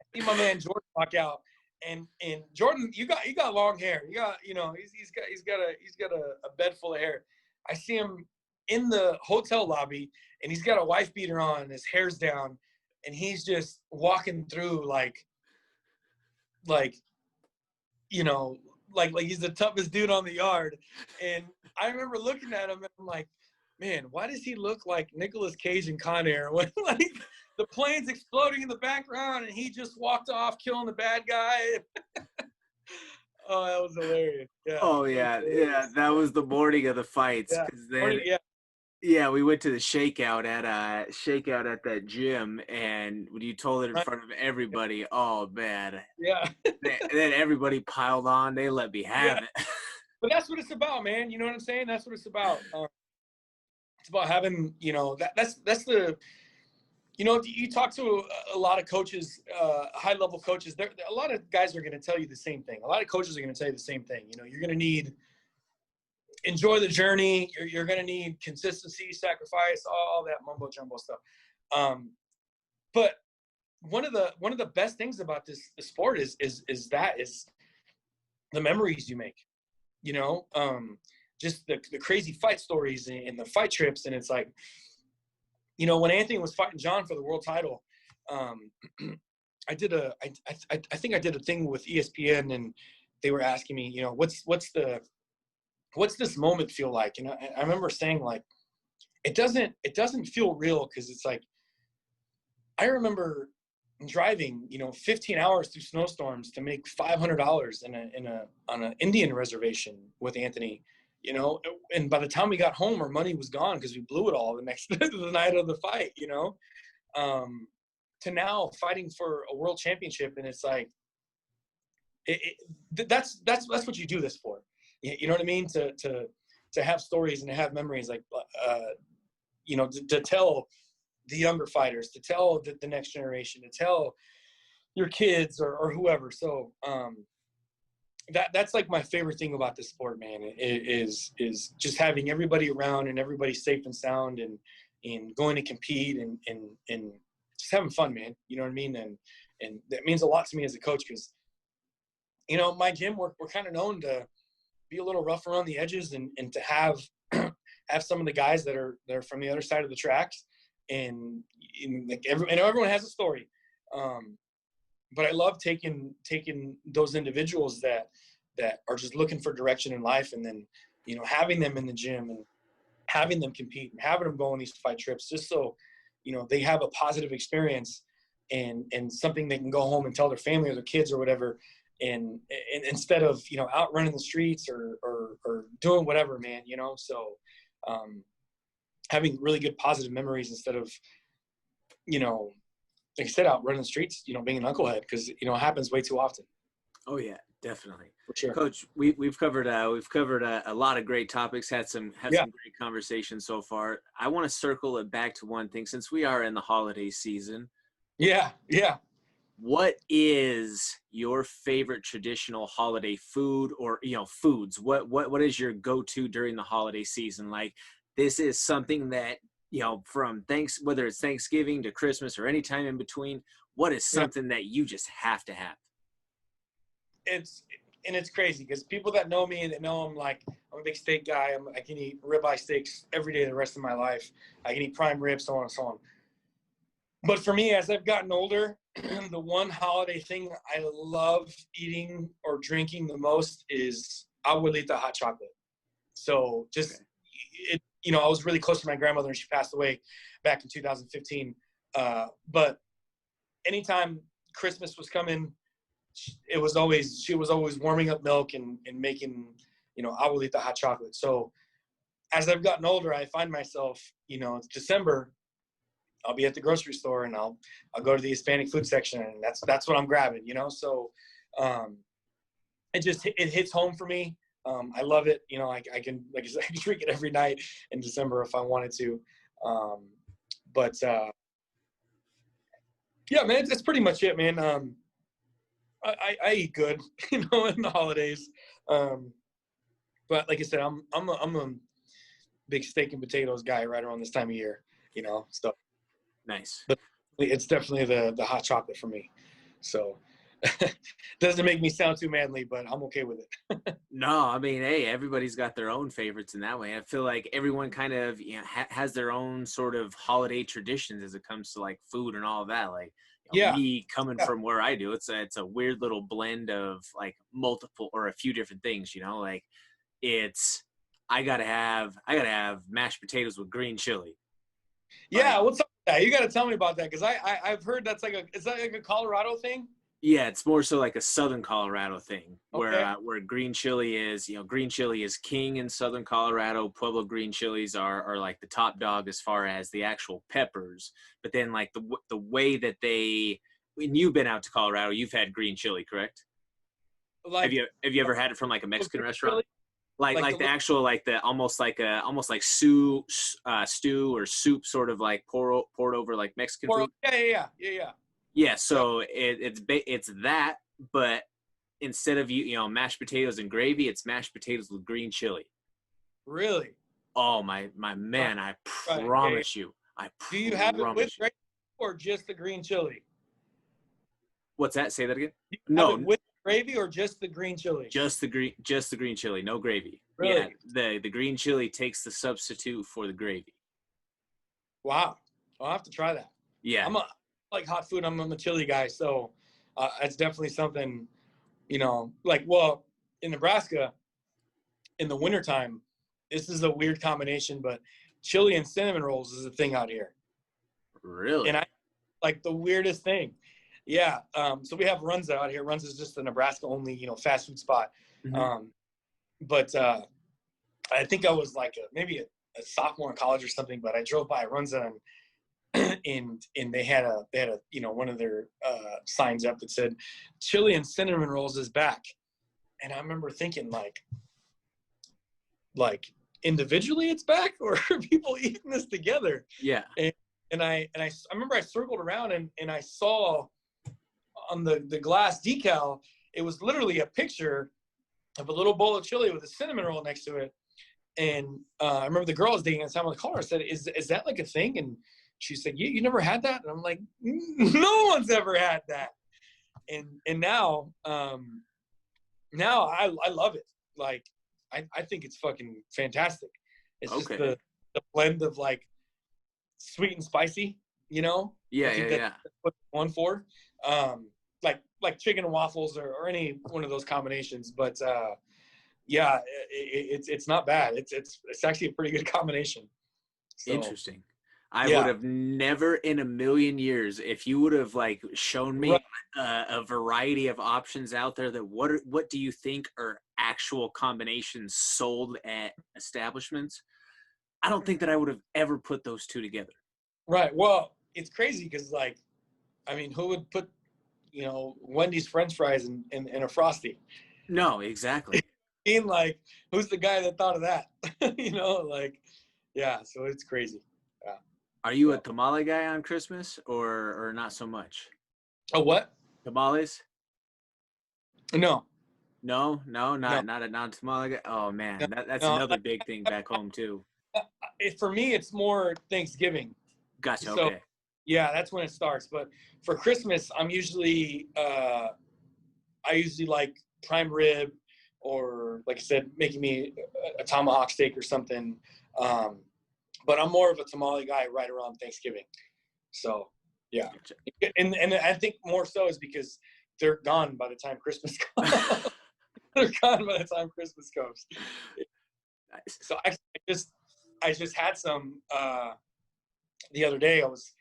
I see my man Jordan walk out, and Jordan, you got long hair. You got, you know, he's got a bed full of hair. I see him in the hotel lobby, and he's got a wife beater on, and his hair's down, and he's just walking through like you know, like he's the toughest dude on the yard. And I remember looking at him, and I'm like, man, why does he look like Nicolas Cage in Con Air, when like the plane's exploding in the background and he just walked off killing the bad guy? Oh, that was hilarious. Yeah. Oh yeah, that was the morning of the fights. Yeah, we went to the shakeout at that gym, and when you told it in front of everybody, oh man, then everybody piled on. They let me have it. But that's what it's about, man. You know what I'm saying? That's what it's about. It's about having, you know, that's the, you know, you talk to a lot of coaches, high level coaches. A lot of guys are going to tell you the same thing. A lot of coaches are going to tell you the same thing. You know, you're going to enjoy the journey. You're going to need consistency, sacrifice, all that mumbo jumbo stuff. But one of the best things about this sport is the memories you make. You know, just the crazy fight stories and the fight trips. And it's like, you know, when Anthony was fighting John for the world title, I think I did a thing with ESPN, and they were asking me, you know, what's this moment feel like? And I remember saying, like, it doesn't feel real, because it's like, I remember driving, you know, 15 hours through snowstorms to make $500 on an Indian reservation with Anthony, you know, and by the time we got home, our money was gone because we blew it all the night of the fight, you know, to now fighting for a world championship. And it's like, that's what you do this for. You know what I mean? To have stories and to have memories, like, you know, to tell the younger fighters, to tell the next generation, to tell your kids or whoever. So that's like my favorite thing about this sport, man, is just having everybody around and everybody safe and sound, and going to compete and just having fun, man. You know what I mean? And that means a lot to me as a coach, because, you know, my gym, we're kind of known to be a little rough around the edges, and to have have some of the guys that are from the other side of the tracks, and like everyone has a story. But I love taking those individuals that are just looking for direction in life, and then, you know, having them in the gym and having them compete and having them go on these fight trips, just so, you know, they have a positive experience and something they can go home and tell their family or their kids or whatever. And instead of, you know, out running the streets or doing whatever, man, you know. So having really good positive memories instead of, you know, like I said, out running the streets, you know, being an knucklehead, because, you know, it happens way too often. Oh yeah, definitely. For sure. Coach, we've covered a lot of great topics, had some great conversations so far. I want to circle it back to one thing, since we are in the holiday season. Yeah. What is your favorite traditional holiday food, or, you know, foods? What is your go-to during the holiday season? Like, this is something that, you know, from whether it's Thanksgiving to Christmas or any time in between, what is something that you just have to have? It's crazy, because people that know me, that know I'm a big steak guy. I can eat ribeye steaks every day the rest of my life. I can eat prime ribs, so on and so on. But for me, as I've gotten older, the one holiday thing I love eating or drinking the most is abuelita hot chocolate. So just, you know, I was really close to my grandmother, and she passed away back in 2015. But anytime Christmas was coming, she was always warming up milk and making, you know, abuelita hot chocolate. So as I've gotten older, I find myself, you know, it's December, I'll be at the grocery store, and I'll go to the Hispanic food section, and that's what I'm grabbing, you know. So it hits home for me. I love it. You know, I can, like I said, I can drink it every night in December if I wanted to. Yeah, man, that's pretty much it, man. I eat good, you know, in the holidays. But like I said, I'm a big steak and potatoes guy right around this time of year, you know. So Nice. but it's definitely the hot chocolate for me. So doesn't make me sound too manly, but I'm okay with it. No, I mean, hey, everybody's got their own favorites in that way. I feel like everyone kind of, you know, has their own sort of holiday traditions as it comes to like food and all of that. Like, you know, Yeah. me coming from where I do, it's a weird little blend of like multiple or a few different things. You know, like I gotta have mashed potatoes with green chili. Yeah, Like, what's up with that? You got to tell me about that, because I've heard is that like a Colorado thing? yeah, it's more so like a Southern Colorado thing, Okay. where green chili is, you know, green chili is king in Southern Colorado. Pueblo green chilies are like the top dog as far as the actual peppers. But then like the way that when you've been out to Colorado, you've had green chili, correct? Like Have you ever had it from like a Mexican green restaurant? chili, Like the actual, like the almost like stew or soup, sort of like poured over like Mexican food. yeah. Yeah, Yeah. so it's that, but instead of you know mashed potatoes and gravy, it's mashed potatoes with green chili. Really? Oh my man, I Right. Yeah, yeah. promise you, Do you have it with promise you. gravy or just the green chili? What's that? Say that again. Do you have No, it with Gravy or just the green chili? Just the green chili, no gravy. Yeah, Really? the green chili takes the substitute for the gravy. Wow. I'll have to try that. Yeah, I like hot food. I'm a chili guy, so it's definitely something, like, well, in Nebraska in the wintertime, this is a weird combination, but chili and cinnamon rolls is a thing out here. And I really. like the weirdest thing. Yeah. So we have Runza out here. Runza is just a Nebraska only, fast food spot. Hmm. But I think I was like maybe a sophomore in college or something, but I drove by Runza and they had a one of their signs up that said chili and cinnamon rolls is back. And I remember thinking like individually it's back, or are people eating this together? Yeah. And I remember I circled around and I saw on the glass decal, it was literally a picture of a little bowl of chili with a cinnamon roll next to it. And I remember the girl I was dating at the time on the call. I said, "Is that like a thing?" And she said, "You never had that?" And I'm like, "No one's ever had that." And now I love it. Like I think it's fucking fantastic. It's just Okay. the blend of like sweet and spicy, Yeah, I think yeah, that's yeah. what I'm going for. Like chicken and waffles or any one of those combinations. But yeah, it's not bad. It's actually a pretty good combination. So Interesting. I would yeah, have never in a million years, if you would have like shown right, me a variety of options out there, that what do you think are actual combinations sold at establishments? I don't think that I would have ever put those two together. right. Well, it's crazy because like, I mean, who would put Wendy's French fries in a Frosty? No, exactly. Being like, who's the guy that thought of that? Like, yeah. So it's crazy. Yeah, Are you a yeah. tamale guy on Christmas or not so much? Oh, what? Tamales? No, No, no, no, not a non-tamale guy. Oh no, man, that's no. another big thing back home too. For me, it's more Thanksgiving. Gotcha. So Okay. yeah, that's when it starts. But for Christmas, I usually like prime rib, or like I said, making me a tomahawk steak or something. Um, but I'm more of a tamale guy right around Thanksgiving. So yeah, Gotcha. and I think more so is because they're gone by the time Christmas comes. They're gone by the time Christmas comes. Nice. So I just had some the other day. I was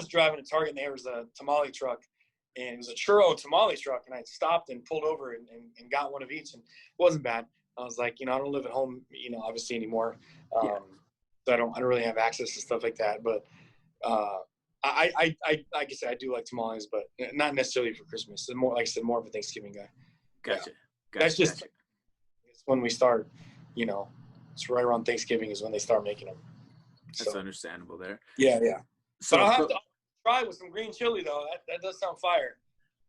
driving to Target and there was a tamale truck, and it was a churro tamale truck, and I stopped and pulled over and got one of each, and it wasn't bad. I was like, I don't live at home, obviously anymore. Yeah. So I don't really have access to stuff like that. But I like I said, I do like tamales, but not necessarily for Christmas. It's more, like I said, more of a Thanksgiving guy. Yeah, Gotcha. that's Gotcha. just Gotcha. it's when we start. You know, it's right around Thanksgiving is when they start making them. That's So understandable there. yeah, yeah. But So, I'll have to try with some green chili though. That does sound fire.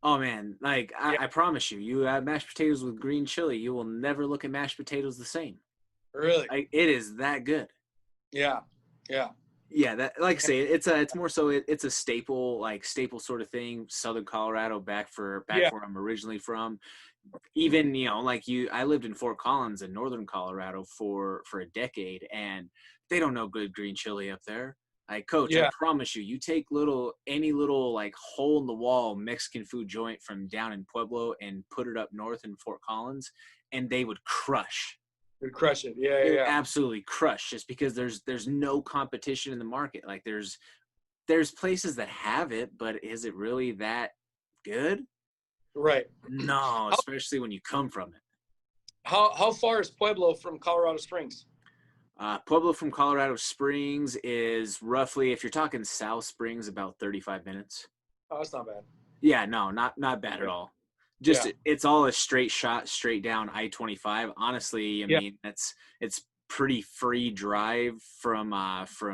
oh man, like Yeah, I promise you, you have mashed potatoes with green chili, you will never look at mashed potatoes the same. really. Like it is that good. Yeah, yeah, Yeah, that like I say, it's more so it's a staple sort of thing. Southern Colorado, back yeah, where I'm originally from. Even like I lived in Fort Collins in northern Colorado for a decade, and they don't know good green chili up there. Like, coach, I yeah. promise you, you take any little like hole in the wall Mexican food joint from down in Pueblo and put it up north in Fort Collins, and they would crush. Would crush it. Yeah, They yeah, would yeah. absolutely crush, just because there's no competition in the market. Like there's places that have it, but is it really that good? Right. No, How especially when you come from it. how far is Pueblo from Colorado Springs? Pueblo from Colorado Springs is roughly, if you're talking South Springs, about 35 minutes. Oh, that's not bad. Yeah, no, not bad at all. Just Yeah, it's all a straight shot, straight down I-25. Honestly, I yeah. mean it's pretty free drive from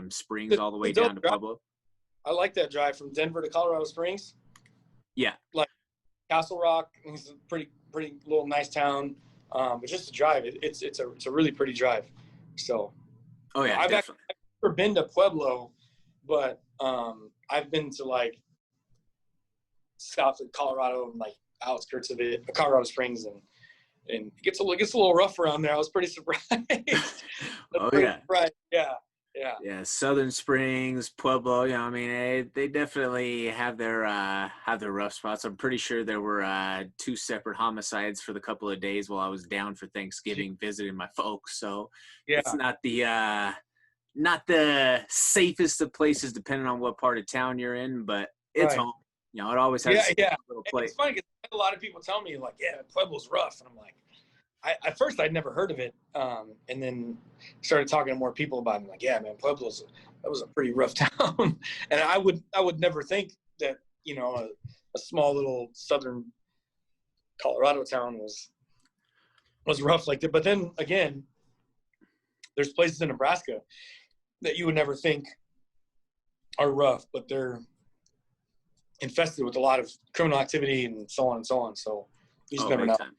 Springs all the way It's a dope down to drive. Pueblo. I like that drive from Denver to Colorado Springs. Yeah. Like Castle Rock, it's a pretty little nice town. But just to drive, it's a really pretty drive. So Oh yeah, I've actually definitely. never been to Pueblo, but I've been to like south of Colorado and like outskirts of it, Colorado Springs, and it gets a little rough around there. I was pretty surprised. Oh yeah. Right. Yeah. Yeah. Yeah, Southern Springs, Pueblo, I mean, they definitely have their rough spots. I'm pretty sure there were 2 separate homicides for the couple of days while I was down for Thanksgiving visiting my folks. So it's Yeah. not the safest of places depending on what part of town you're in, but it's Right. home. It always Yeah. has Yeah. a little And place. it's funny because a lot of people tell me like, yeah, Pueblo's rough, and I'm like, at first I'd never heard of it, and then started talking to more people about it. I'm like, yeah, man, that was a pretty rough town, and I would never think that a small little southern Colorado town was rough like that. But then again, there's places in Nebraska that you would never think are rough, but they're infested with a lot of criminal activity and so on and so on. So you just never Big know. time.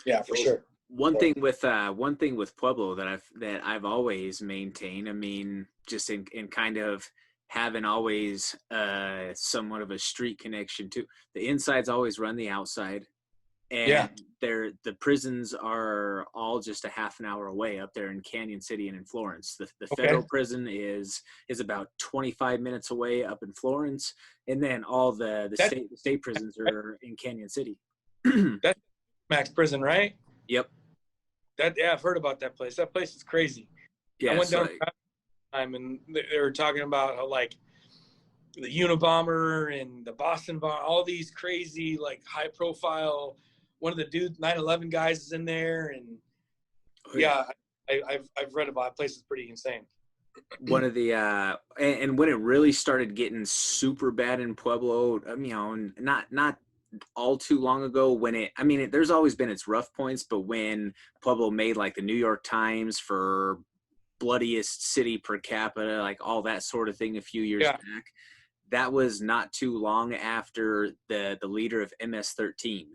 Yeah, for sure. One thing with Pueblo that I've always maintained, I mean, just in kind of having always somewhat of a street connection to the inside's always run the outside, and the prisons are all just a half an hour away up there in Canyon City and in Florence. The federal prison is about 25 minutes away up in Florence, and then all the state prisons are in Canyon City. That's Max Prison, right? Yep. I've heard about that place. That place is crazy. Yeah, I went down time, and they were talking about how like the Unabomber and the Boston bomb, all these crazy like high profile. One of the 9/11 guys is in there, and I've read about it. The place is pretty insane. One of the and when it really started getting super bad in Pueblo, not all too long ago, when there's always been its rough points, but when Pueblo made like the New York Times for bloodiest city per capita, like all that sort of thing a few years back, that was not too long after the leader of MS-13,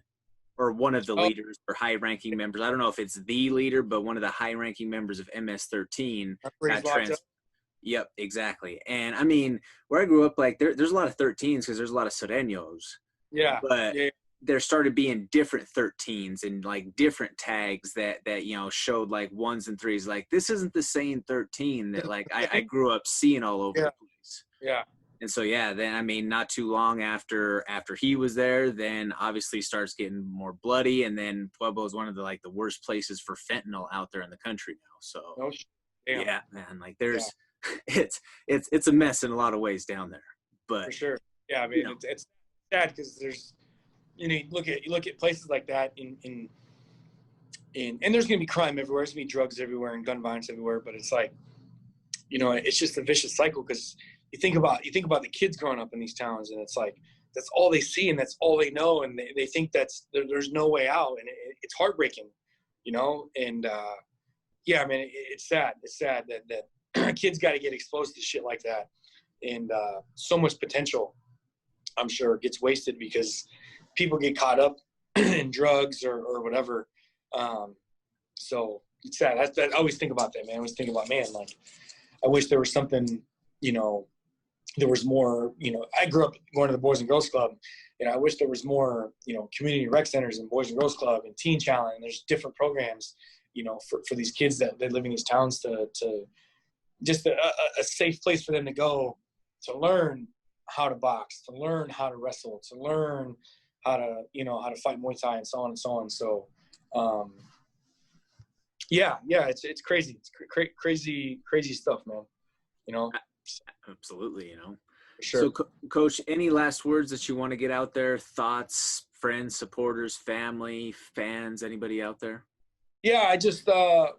or one of the leaders or high-ranking members. I don't know if it's the leader, but one of the high-ranking members of MS-13 got transferred. Yep, exactly. And I mean, where I grew up, like there's a lot of 13s because there's a lot of Sureños. Yeah. But there started being different 13s and like different tags that showed like 1s and 3s. Like, this isn't the same 13 that like I grew up seeing all over the place. Yeah. And so then not too long after he was there, then obviously starts getting more bloody, and then Pueblo is one of the worst places for fentanyl out there in the country now. So yeah, man, like there's it's a mess in a lot of ways down there. But for sure. Yeah, I mean it's sad because there's you look at places like that in and there's gonna be crime everywhere, there's gonna be drugs everywhere and gun violence everywhere, but it's like it's just a vicious cycle because you think about the kids growing up in these towns, and it's like that's all they see and that's all they know, and they think there's no way out, and it's heartbreaking, and I mean it's sad that kids got to get exposed to shit like that, and so much potential I'm sure gets wasted because people get caught up in drugs or whatever. So it's sad. I always think about that, man. I always think about, man, like I wish there was something, there was more, I grew up going to the Boys and Girls Club, and I wish there was more, community rec centers and Boys and Girls Club and Teen Challenge. And there's different programs, for these kids that live in these towns to just a safe place for them to go to learn how to box, to learn how to wrestle, to learn how to, how to fight Muay Thai and so on and so on. So, it's crazy. It's crazy stuff, man. Absolutely, Sure. So, Coach, any last words that you want to get out there? Thoughts, friends, supporters, family, fans, anybody out there? Yeah, I just I'm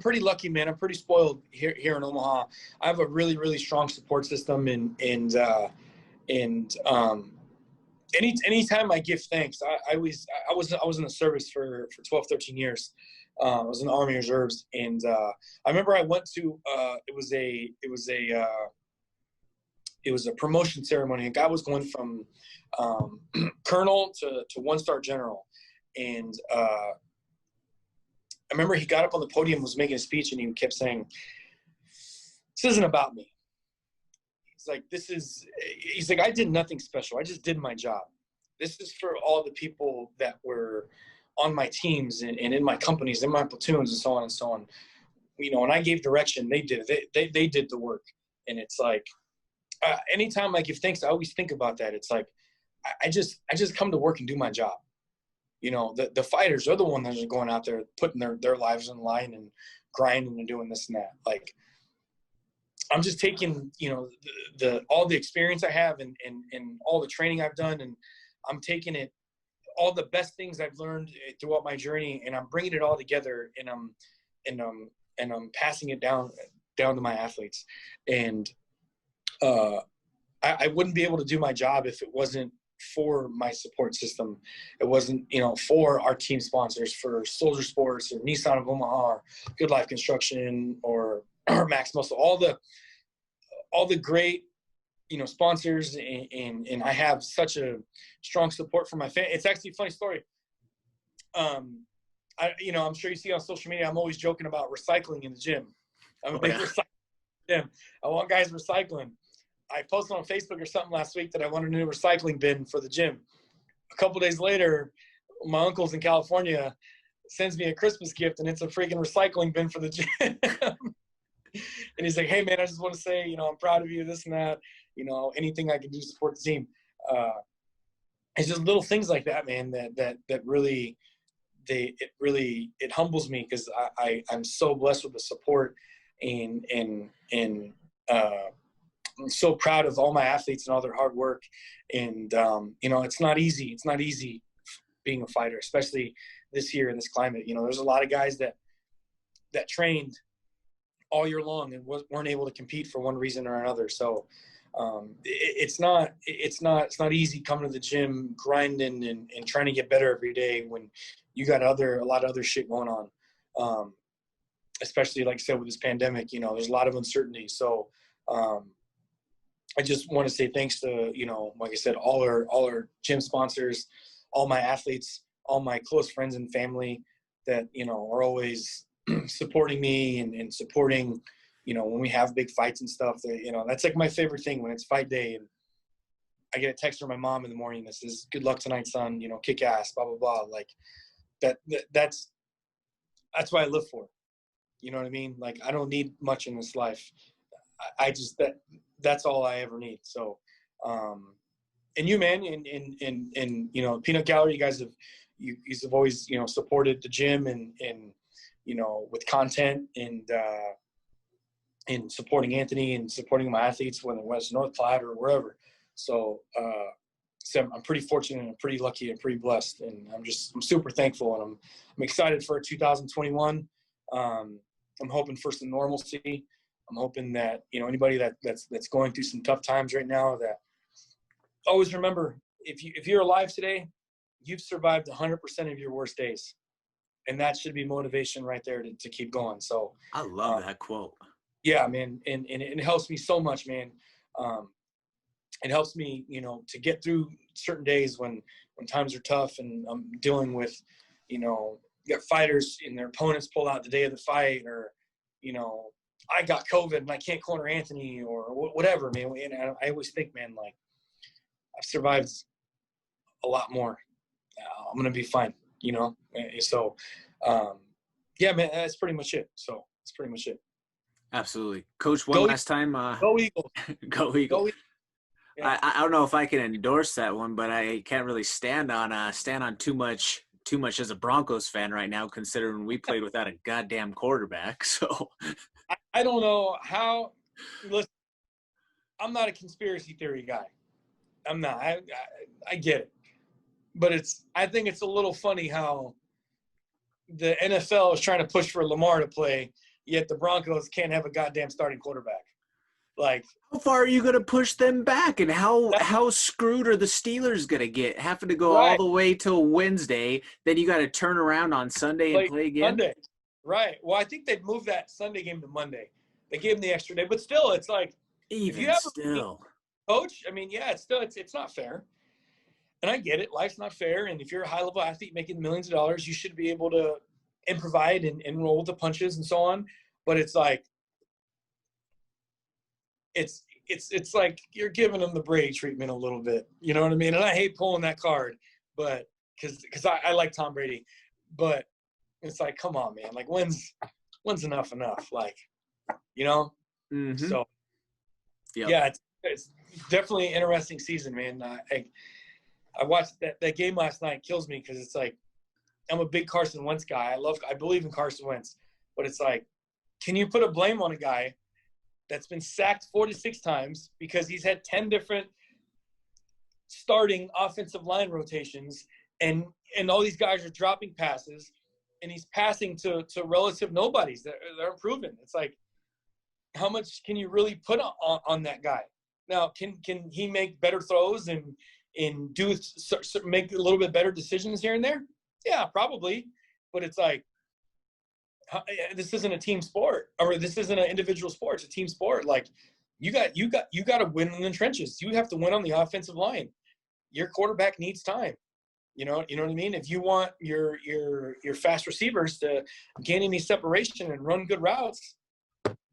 pretty lucky, man. I'm pretty spoiled here in Omaha. I have a really, really strong support system, and anytime I give thanks, I was in the service for 12, 13 years. I was in the Army Reserves, and I remember I went to it was a promotion ceremony. A guy was going from colonel to 1-star general, and I remember he got up on the podium, was making a speech, and he kept saying, "This isn't about me." He's like, I did nothing special. I just did my job. This is for all the people that were on my teams and in my companies, in my platoons, and so on and so on. You know, when I gave direction, they did it. They did the work. And it's like, anytime I give thanks, I always think about that. It's like, I just come to work and do my job. You know, the fighters are the ones that are going out there putting their lives on the line and grinding and doing this and that. Like, I'm just taking, you know, the all the experience I have and all the training I've done, and I'm taking it, all the best things I've learned throughout my journey, and I'm bringing it all together, and I'm passing it down to my athletes. And I wouldn't be able to do my job if it wasn't for my support system. It wasn't, you know, for our team sponsors, for Soldier Sports or Nissan of Omaha or Good Life Construction or Max Muscle, all the great, you know, sponsors, and I have such a strong support from my family. It's actually a funny story. You know, I'm sure you see on social media, I'm always joking about recycling in the gym. I'm a big recycling gym. I want guys recycling. I posted on Facebook or something last week that I wanted a new recycling bin for the gym. A couple days later, my uncle's in California sends me a Christmas gift, and it's a freaking recycling bin for the gym. And he's like, hey, man, I just want to say, you know, I'm proud of you, this and that. You know, anything I can do to support the team. It's just little things like that, man, that really it humbles me, because I'm so blessed with the support, and I'm so proud of all my athletes and all their hard work. And you know, it's not easy. It's not easy being a fighter, especially this year in this climate. You know, there's a lot of guys that trained all year long and weren't able to compete for one reason or another. So it's not easy coming to the gym, grinding and trying to get better every day when you got a lot of other shit going on. Especially, like I said, with this pandemic, you know, there's a lot of uncertainty. So I just want to say thanks to, you know, like I said, all our gym sponsors, all my athletes, all my close friends and family that, you know, are always supporting me and supporting, you know, when we have big fights and stuff. That, you know, that's like my favorite thing, when it's fight day and I get a text from my mom in the morning that says, good luck tonight, son, you know, kick ass, blah, blah, blah. Like that's what I live for. You know what I mean? Like, I don't need much in this life. I just, that's all I ever need. So, and you, man, and you know, Peanut Gallery, you guys have always, you know, supported the gym and you know, with content and supporting Anthony and supporting my athletes, whether it was North Platte or wherever. So, so I'm pretty fortunate and pretty lucky and pretty blessed, and I'm super thankful, and I'm excited for 2021. I'm hoping for some normalcy. I'm hoping that, you know, anybody that's going through some tough times right now, that always remember, if you're alive today, you've survived 100% of your worst days, and that should be motivation right there to keep going. So I love that quote. Yeah, man, and it helps me so much, man. It helps me, you know, to get through certain days when times are tough, and I'm dealing with, you know, you got fighters and their opponents pull out the day of the fight, or, you know, I got COVID and I can't corner Anthony, or whatever, man. And I always think, man, like, I've survived a lot more. I'm going to be fine, you know? So, yeah, man, that's pretty much it. So that's pretty much it. Absolutely. Coach, one last time. Go Eagles. Go Eagles. Go Eagles. Yeah. I don't know if I can endorse that one, but I can't really stand on too much as a Broncos fan right now, considering we played without a goddamn quarterback. So I don't know how. Listen, I'm not a conspiracy theory guy. I'm not. I get it, but I think it's a little funny how the NFL is trying to push for Lamar to play, yet the Broncos can't have a goddamn starting quarterback. Like, how far are you going to push them back, and how screwed are the Steelers going to get, having to go all the way till Wednesday, then you got to turn around on Sunday and play again? Monday. Right. Well, I think they'd move that Sunday game to Monday. They gave them the extra day, but still, it's like, even if you have still, coach, I mean, yeah, it's not fair. And I get it. Life's not fair. And if you're a high level athlete making millions of dollars, you should be able to provide and roll with the punches and so on. But it's like, it's like you're giving him the Brady treatment a little bit. You know what I mean? And I hate pulling that card, but because I like Tom Brady, but it's like, come on, man. Like when's enough? Like, you know? Mm-hmm. So Yep. yeah, it's definitely an interesting season, man. I watched that game last night. Kills me because it's like I'm a big Carson Wentz guy. I believe in Carson Wentz, but it's like, can you put a blame on a guy that's been sacked 46 times because he's had 10 different starting offensive line rotations, and all these guys are dropping passes, and he's passing to relative nobodies that are improving. It's like, how much can you really put on that guy? Now, can he make better throws and make a little bit better decisions here and there? Yeah, probably. But it's like, this isn't a team sport, or this isn't an individual sport. It's a team sport. Like, you got to win in the trenches. You have to win on the offensive line. Your quarterback needs time. You know what I mean? If you want your fast receivers to gain any separation and run good routes,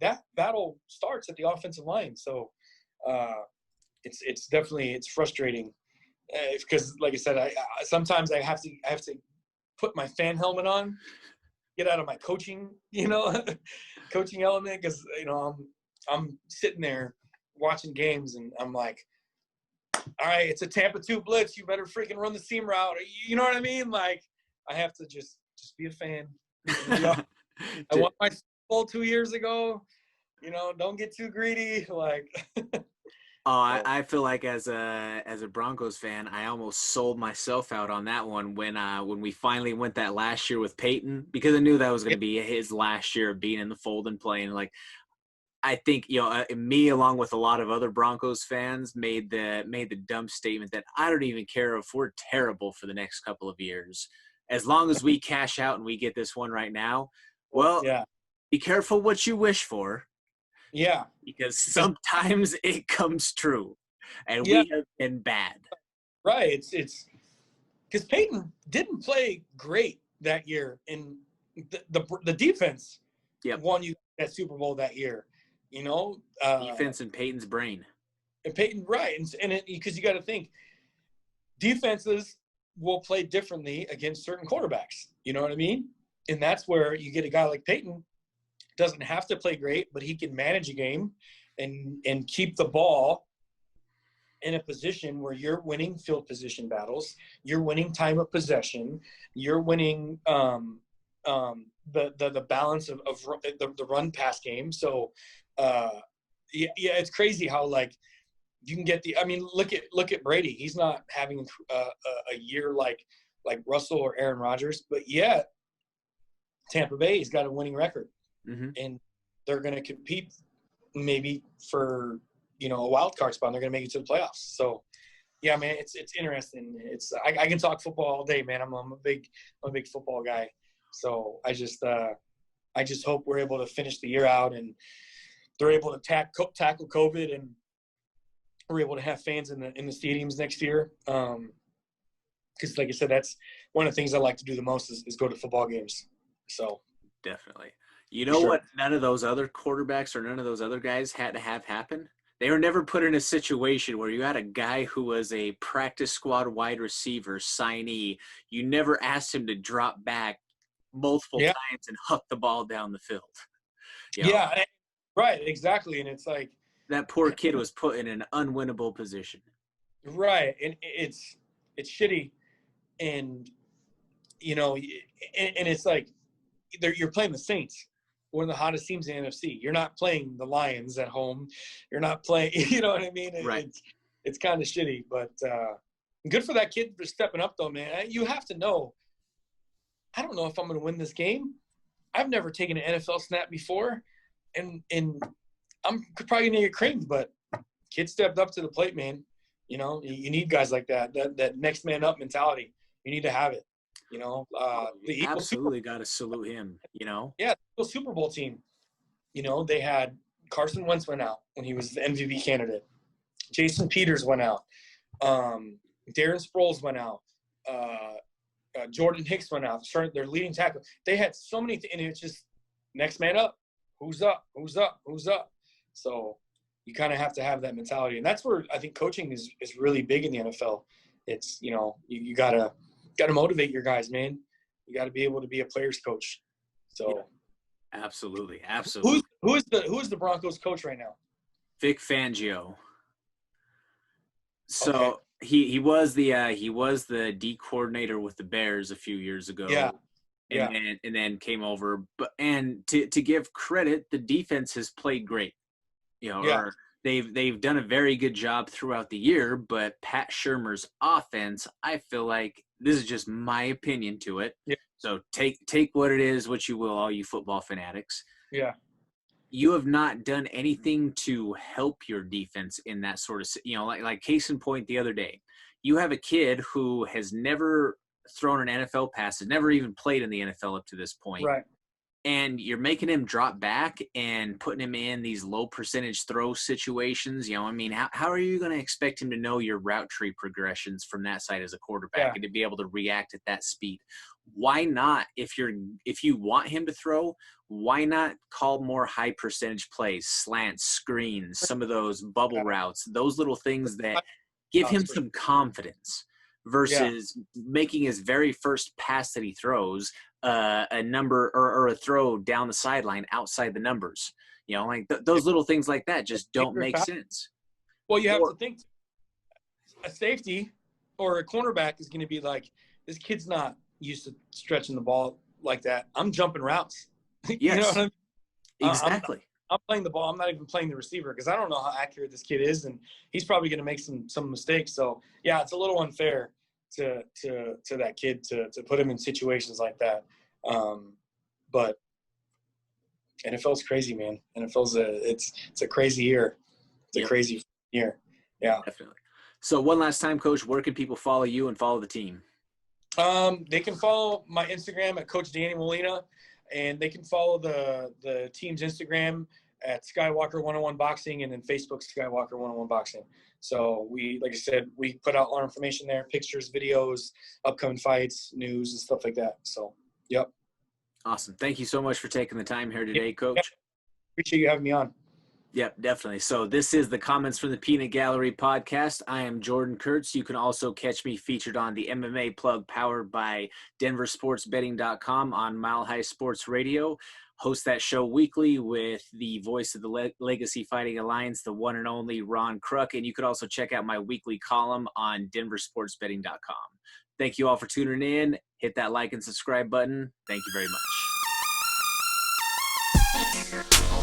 that battle starts at the offensive line. So it's definitely frustrating because, like I said, I sometimes I have to put my fan helmet on, get out of my coaching coaching element, because I'm sitting there watching games and I'm like, all right, it's a Tampa 2 blitz. You better freaking run the seam route. You know what I mean? Like, I have to just be a fan. I won my Super Bowl 2 years ago. Don't get too greedy. Like, I feel like as a Broncos fan, I almost sold myself out on that one when we finally went that last year with Peyton, because I knew that was going to be his last year of being in the fold and playing. Like, I think me, along with a lot of other Broncos fans, made the dumb statement that I don't even care if we're terrible for the next couple of years, as long as we cash out and we get this one right now. Well, yeah. Be careful what you wish for. Yeah, because sometimes it comes true, and yeah. we have been bad. Right. It's because Peyton didn't play great that year, and the defense won you that Super Bowl that year. Defense in Peyton's brain. And Peyton, right, and because you got to think, defenses will play differently against certain quarterbacks. You know what I mean? And that's where you get a guy like Peyton, doesn't have to play great, but he can manage a game and keep the ball in a position where you're winning field position battles, you're winning time of possession, you're winning the balance of the run pass game. So it's crazy how, like, you can get look at Brady. He's not having a year like Russell or Aaron Rodgers, but yet Tampa Bay's got a winning record. Mm-hmm. And they're going to compete maybe for a wild card spot. And they're going to make it to the playoffs. So yeah, man, it's interesting. I can talk football all day, man. I'm a big football guy. So I just hope we're able to finish the year out and they're able to tackle COVID, and we're able to have fans in the stadiums next year. Because like I said, that's one of the things I like to do the most is go to football games. So definitely. You know what? None of those other quarterbacks or none of those other guys had to have happen. They were never put in a situation where you had a guy who was a practice squad wide receiver signee. You never asked him to drop back multiple times and huck the ball down the field. Yeah, right, exactly. And it's like that poor kid was put in an unwinnable position. Right, and it's shitty, and and it's like you're playing the Saints, one of the hottest teams in the NFC. You're not playing the Lions at home. You're not playing, you know what I mean? Right. It's kind of shitty, but good for that kid for stepping up, though, man. You have to know, I don't know if I'm going to win this game. I've never taken an NFL snap before, and I'm probably going to get creamed, but kid stepped up to the plate, man. You need guys like that next man up mentality. You need to have it. The absolutely got to salute him. Yeah, the Super Bowl team. They had Carson Wentz went out when he was the MVP candidate. Jason Peters went out. Darren Sproles went out. Jordan Hicks went out. Their leading tackle. They had so many, and it's just next man up. Who's up? Who's up? Who's up? So You kind of have to have that mentality. And that's where I think coaching is really big in the NFL. It's, you gotta motivate your guys, man. You got to be able to be a player's coach. So yeah, absolutely. Absolutely. who is the Broncos coach right now? Vic Fangio. So Okay. he was the D coordinator with the Bears a few years ago. Yeah. And then came over. But to give credit, the defense has played great. Or they've done a very good job throughout the year, but Pat Shurmur's offense, I feel like, this is just my opinion to it. Yeah. So take what it is, what you will, all you football fanatics. Yeah. You have not done anything to help your defense in that sort of, like case in point the other day. You have a kid who has never thrown an NFL pass, has never even played in the NFL up to this point. Right. And you're making him drop back and putting him in these low percentage throw situations. How are you going to expect him to know your route tree progressions from that side as a quarterback and to be able to react at that speed? Why not, if you want him to throw, why not call more high percentage plays, slants, screens, some of those bubble routes, those little things that give him some confidence versus making his very first pass that he throws a number or a throw down the sideline outside the numbers. Those little things like that just don't make sense. Well, you have to think a safety or a cornerback is going to be like, this kid's not used to stretching the ball like that. I'm jumping routes. Yes. You know what I mean? Exactly. I'm playing the ball. I'm not even playing the receiver because I don't know how accurate this kid is, and he's probably going to make some mistakes. So yeah, it's a little unfair to that kid to put him in situations like that. But NFL's crazy, man. NFL's it's a crazy year. It's a crazy year. Yeah, definitely. So one last time, Coach, where can people follow you and follow the team? They can follow my Instagram at Coach Danny Molina, and they can follow the team's Instagram at Skywalker 101 Boxing, and then Facebook Skywalker 101 Boxing. So like I said, we put out our information there, pictures, videos, upcoming fights, news, and stuff like that. So, yep. Awesome. Thank you so much for taking the time here today, Coach. Yep. Appreciate you having me on. Yep, definitely. So this is the Comments from the Peanut Gallery podcast. I am Jordan Kurtz. You can also catch me featured on the MMA Plug powered by DenverSportsBetting.com on Mile High Sports Radio. Host that show weekly with the voice of the Legacy Fighting Alliance, the one and only Ron Kruk. And you could also check out my weekly column on DenverSportsBetting.com. Thank you all for tuning in. Hit that like and subscribe button. Thank you very much.